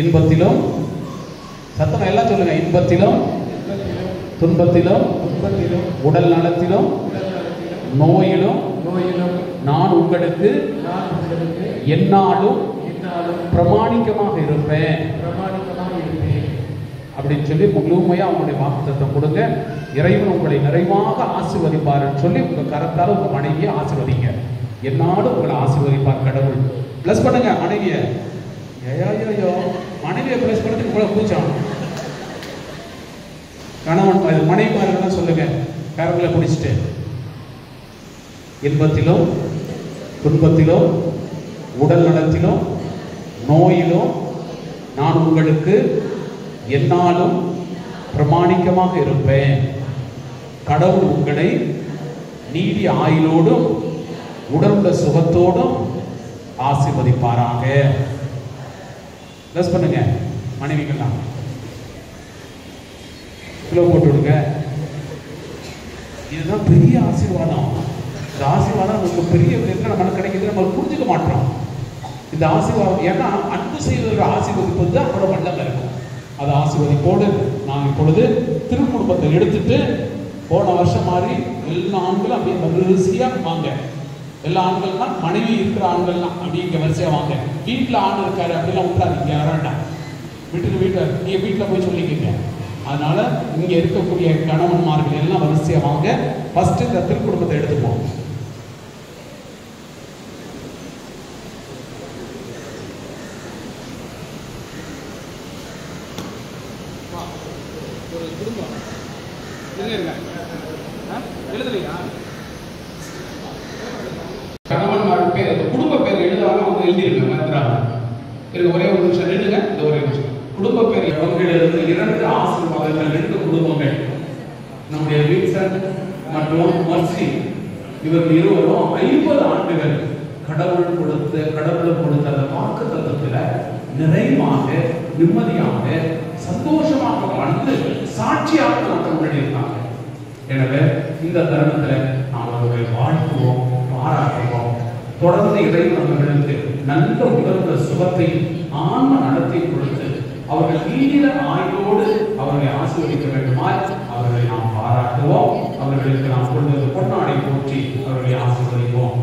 Speaker 4: இன்பத்திலும், சத்தமா எல்லாம் சொல்லுங்க. இன்பத்திலும் துன்பத்திலும் உடல் நலத்திலும் நோயிலும் நான் உங்களுக்கு எந்நாளும் பிரமாணிக்கமாக இருப்பேன் அப்படின்னு சொல்லி முழுமையா அவங்களுடைய வாக்குத்தத்தம் கொடுங்க. இறைவன் உங்களை நிறைவாக ஆசீர்வதிப்பார்னு சொல்லி உங்க கரத்தால் உங்க மனைவியை ஆசீர்வதிங்க. என்னாலும் உங்களை ஆசீர்வதிப்பார் கடவுள். பிளஸ் பண்ணுங்க மனைவியை. ஐயோ, மனைவியை பிளஸ் பண்ணதுக்கு இவ்வளவு கூச்சம். கணவன் மனைவிமாரெல்லாம் சொல்லுங்க, கரங்களை பிடிச்சிட்டு. இன்பத்திலும் துன்பத்திலும் உடல் நலத்திலும் நோயிலும் நான் உங்களுக்கு எந்நாளும் பிரமாணிக்கமாக இருப்பேன். கடவுள் உங்களை நீடிய ஆயுளோடும் உடலுள்ள சுகத்தோடும் ஆசீர்வதிப்பாராக. பிளஸ் பண்ணுங்க மனைவிகள்லாம். கிலோ போட்டு விடுங்க. இதுதான் பெரிய ஆசீர்வாதம். இந்த ஆசீர்வாதம் நமக்கு பெரிய விதத்தில் நம்மளுக்கு கிடைக்குது. நம்ம புரிஞ்சுக்க மாட்டோம் இந்த ஆசீர்வாதம். ஏன்னா அன்பு செய்வதோட ஆசீர்வதிப்பது தான் நம்மளோட வல்லமை இருக்கும். அது ஆசீர்வதிப்போடு நான் இப்பொழுது திருக்குடும்பத்தை எடுத்துட்டு போன வருஷம் மாதிரி எல்லா ஆண்களும் அப்படியே வரிசையா வாங்க. எல்லா ஆண்கள்னா மனைவி இருக்கிற ஆண்கள்லாம் அப்படி இங்க வரிசையா வாங்க. வீட்டில் ஆண் இருக்காரு அப்படிலாம் விட்டுறாதீங்க. யாராண்டா வீட்டில் நீங்க வீட்டில் போய் சொல்லிக்கங்க. அதனால இங்க இருக்கக்கூடிய கணவன்மார்கள் எல்லாம் வரிசையா வாங்க. ஃபர்ஸ்ட் இந்த திருக்குடும்பத்தை எடுத்துப்போம்.
Speaker 3: ஒரு குடும்பம் எழுதலையா?
Speaker 4: கணவன்மார்கள் பேர் குடும்ப பேர் எழுதாம அவங்க எழுதியிருக்க மறந்துடாம இருக்கு. ஒரே ஒரு நிமிஷம் நின்றுங்க. இந்த ஒரே நிமிஷம். குடும்ப பேர் அவர்களிலிருந்து 2 ஆசீர்வாதங்கள், 2 குடும்பங்கள். நம்முடைய வில்சன் மற்றும் மர்சி இவர்கள் இருவரும் 50 ஆண்டுகள் கடவுளுக்கு கொடுத்த அந்த வாக்கு தத்துவத்துல நிறைவாக நிம்மதியாக சந்தோஷமாக வாழ்ந்து சாட்சியாக நமக்கு முன்னாடி இருக்காங்க. எனவே இந்த தருணத்துல நாம் அவர்களை வாழ்த்துவோம், பாராட்டுவோம். தொடர்ந்து இறைவன் அவர்களுக்கு நல்ல உடல்ல சுகத்தையும் ஆன்ம நடத்தை கொடுத்து அவர்கள் நீடிய ஆயுளோடு அவர்களை ஆசீர்வதிக்க வேண்டுமாய் அவர்களை நாம் பாராட்டுவோம். அவர்களுக்கு நாம் கொண்டு பொன்னாடை போற்றி அவர்களை ஆசீர்வதிப்போம்.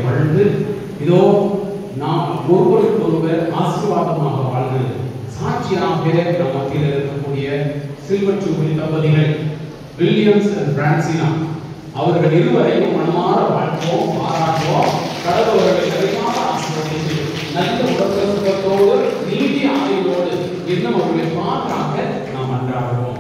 Speaker 4: வாழ்ந்து இதோ நாம் ஒருவருக்கு ஒருவர் ஆசீர்வாதமாக வாழ்ந்து சாட்சியாக நம் மத்தியில் இருக்கக்கூடிய சில்வர் ஜூபிலி தம்பதிகள் வில்லியம்ஸ் அண்ட் பிரான்சினா அவர்கள் இருவரையும் மனமாற வாழ்த்துவோம், பாராட்டுவோம். கடவுள் அவர்களை நிறைவாக ஆசீர்வதித்து நல்ல உடற்சுகத்தோடு நீடிய ஆயுளோடு இன்னும் அவர்களை பாராக நாம் அன்றாடுவோம்.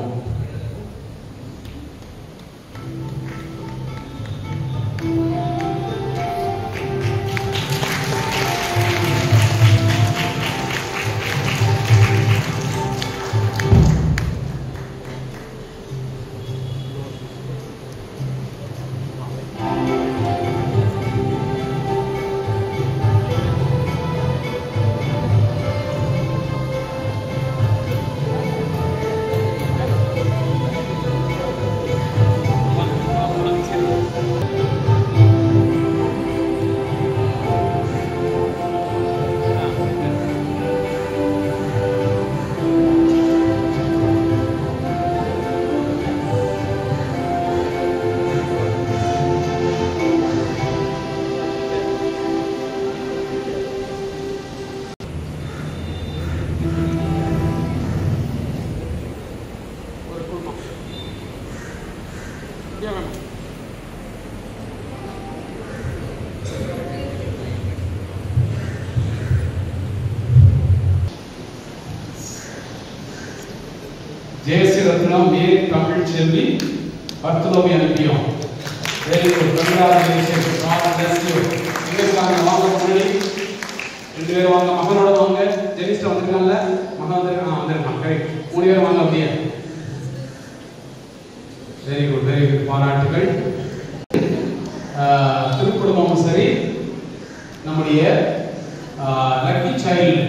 Speaker 4: வந்திருக்கிறோம். மேரி தமிழ் செல்வி பர்த்தலோமி அனுப்பியோம். Very good, congratulation, God bless you. எங்க இருக்காங்க? வாங்க முன்னாடி 2 பேர் வாங்க. மகனோட வாங்க. ஜெனிஸ்டா வந்திருக்காங்கல்ல, மகன் வந்திருக்கான். கரெக்ட். 3 பேர் வாங்க அப்படியே. வெரி குட், வெரி குட், பாராட்டுகள். திருக்குடும்பமும் சரி, நம்முடைய லக்கி சைல்டு.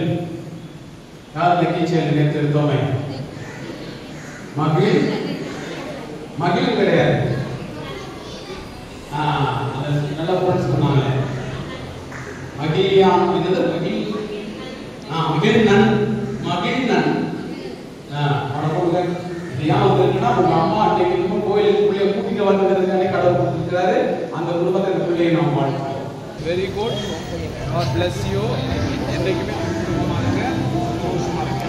Speaker 4: யார் லக்கி சைல்டு? நேற்று இருந்தோமே மகிழ் கிடையாது. நல்லா போட்டு சொன்னாங்க. மகிழியான் என்னது? மகிழ்நன். உங்க அம்மா அன்னைக்கு கோயிலுக்கு பிள்ளைய கூட்டிட்டு வந்ததுக்கான கடவுள் கொடுத்திருக்கிறாரு. அந்த குடும்பத்தின் பிள்ளையை நாம் வாழ்த்துவோம்.
Speaker 3: Very good, god bless you. என்றைக்குமே குடும்பமா இருங்க, சந்தோஷமா இருங்க.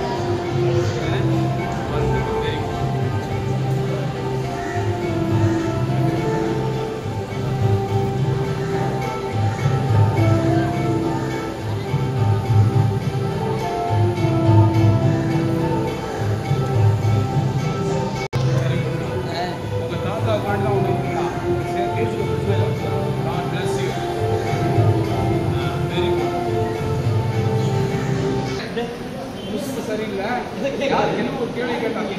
Speaker 3: சரியில்லை, என்ன ஒரு கேள்வி கேட்டாங்க.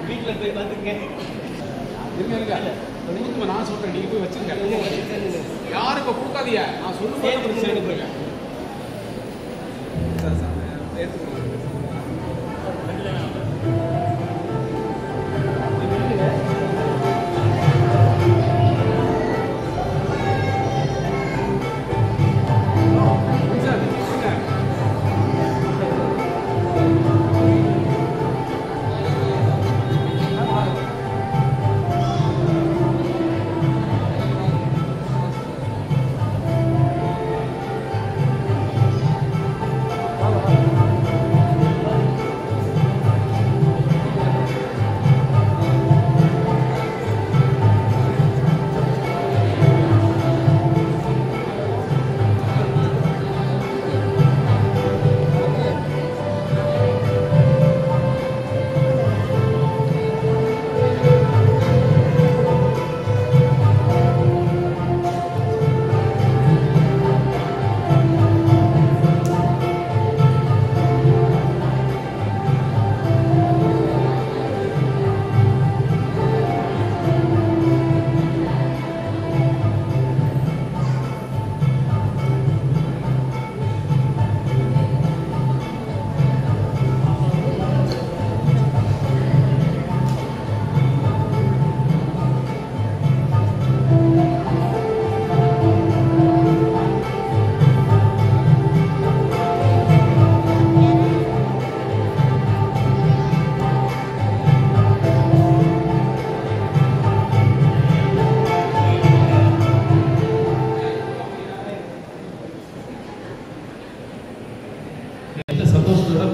Speaker 3: வீட்டில் போய் பார்த்துங்க. நான் சொல்றேன், நீங்க போய் வச்சுருங்க. யாரும் இப்ப கொடுக்காதீங்க. நான் சொல்லுங்க.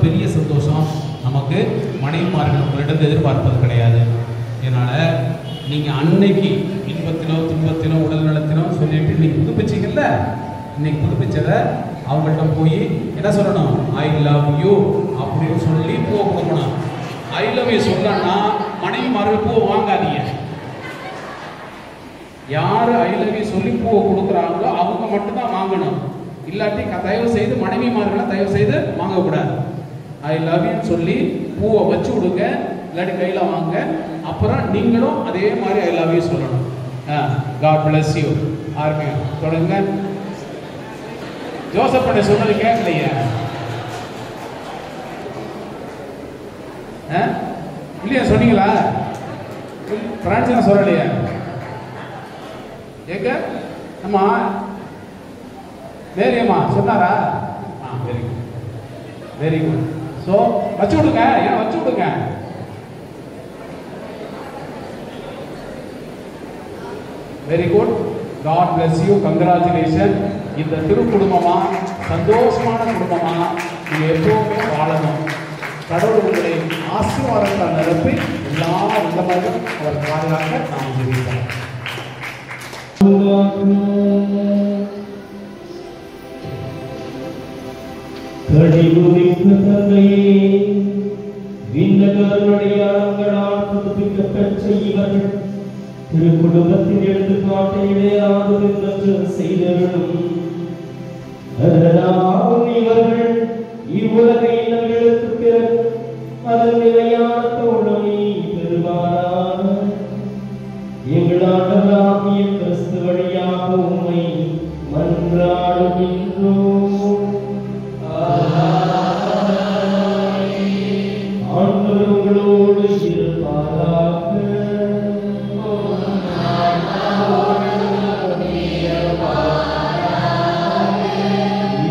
Speaker 4: பெரிய சந்தோஷம் நமக்கு மனைவிமார்கள் உங்களிடம் எதிர்பார்ப்பது கிடையாது. அதனால் நீங்கள் அன்னைக்கு இன்பத்தினோ துன்பத்தினோ உடல் நலத்தினோ சொல்லிட்டு இன்னைக்கு புதுப்பிச்சிங்கல்ல, இன்னைக்கு புதுப்பிச்சதை அவங்கள்ட்ட போய் என்ன சொல்லணும்? ஐ லவ் யூ அப்படின்னு சொல்லி பூவை கொடுக்கணும். ஐ லவ் யூ சொல்லனா மனைவிமார்கள் பூவை வாங்காதீங்க. யார் ஐ லவ் யூ சொல்லி பூவை கொடுக்குறாங்களோ அவங்க மட்டும்தான் வாங்கணும். இல்லாட்டி தயவு செய்து மனைவிமார்களை தயவு செய்து வாங்கக்கூடாது. ஐ லவ் யூ சொல்லி பூவை வச்சு கொடுங்க, இல்லாட்டி கையில் வாங்க. அப்புறம் நீங்களும் அதே மாதிரி ஐ லவ் யூ சொல்லணும். God bless you. ஆர்மி தொடங்க. ஜோசப் பண்ண சொன்னது கேட்கலையா? இல்லையா? சொன்னீங்களா? பிரான்ஸ் சொல்லலையா? எங்க நம்ம மேரியம்மா சொன்னாரா? Very good, very good. So வச்சு விடுங்க, ஏன் வச்சு விடுங்க. Very good, god bless you, congratulation. இந்த திரு குடும்பமா சந்தோஷமான குடும்பமா நீங்க எப்பவுமே வாழணும். கடவுள் உங்களை ஆசீர்வாதத்தால் நிரப்பி எல்லா விதமாகவும் அவர் பாதுகாக்க நாம் ஜெபிப்போம்.
Speaker 5: கடிவுமிக்க தந்தையே, விண்ணகர்களால் புதுப்பிக்கப்பெற்ற இவர்கள் திருக்குடும்பத்தின் எடுத்துக்காட்டை இடையராது பின்பற்ற செய்தவர்களும் அதனால் இவர்கள் இவ்வுலகை இல்லங்களுக்கு பிறகு அதன் நிலையான தோழமை பெறுவாராக. எங்கள் ஆண்டவராகிய கிறிஸ்து வழியாக உம்மை மன்றாடுகின்றோம். ஆண்டவர் உங்களோடு இருப்பாராக.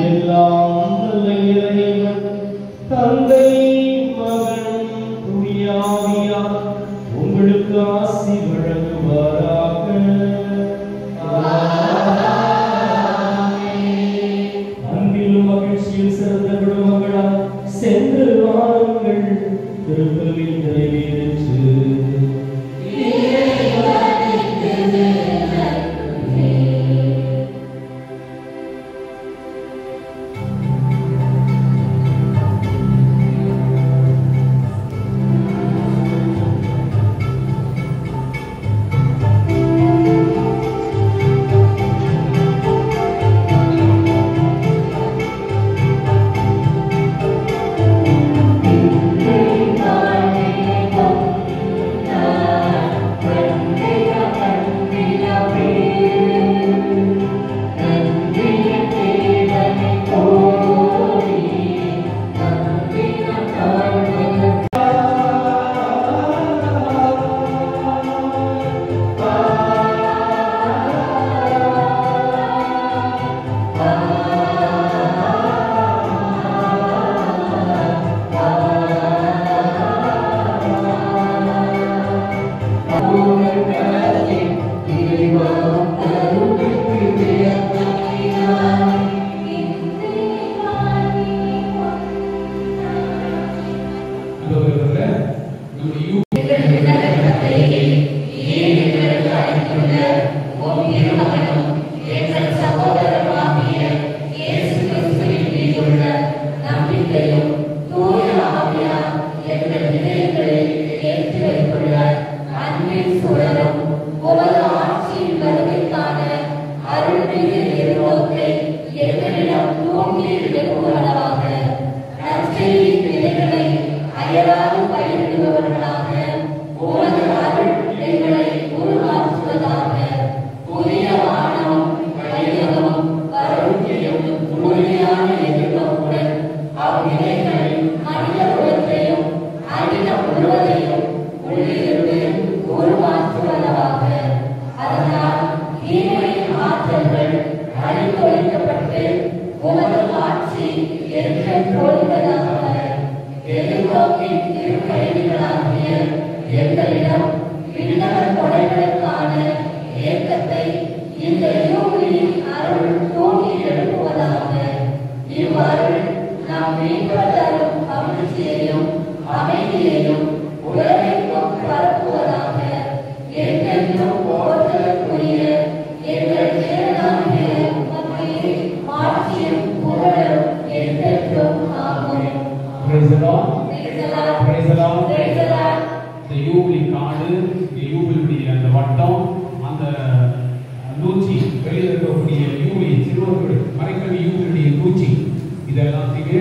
Speaker 5: எல்லாம் நல்ல இறைவன் தந்தை மகன் தூய ஆவியார் உங்களுக்கு ஆசி வழங்குவாராக. அன்பிலும் மகிழ்ச்சியில் சிறந்த குடும்பங்களால் சென்று வாருங்கள். திருப்பலில் நிறைவேற்று.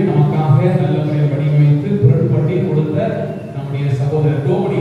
Speaker 4: நமக்காக நல்ல முறையில் வடிவமைத்து பொருட்பட்டி கொடுத்த நம்முடைய சகோதரர் டோமனி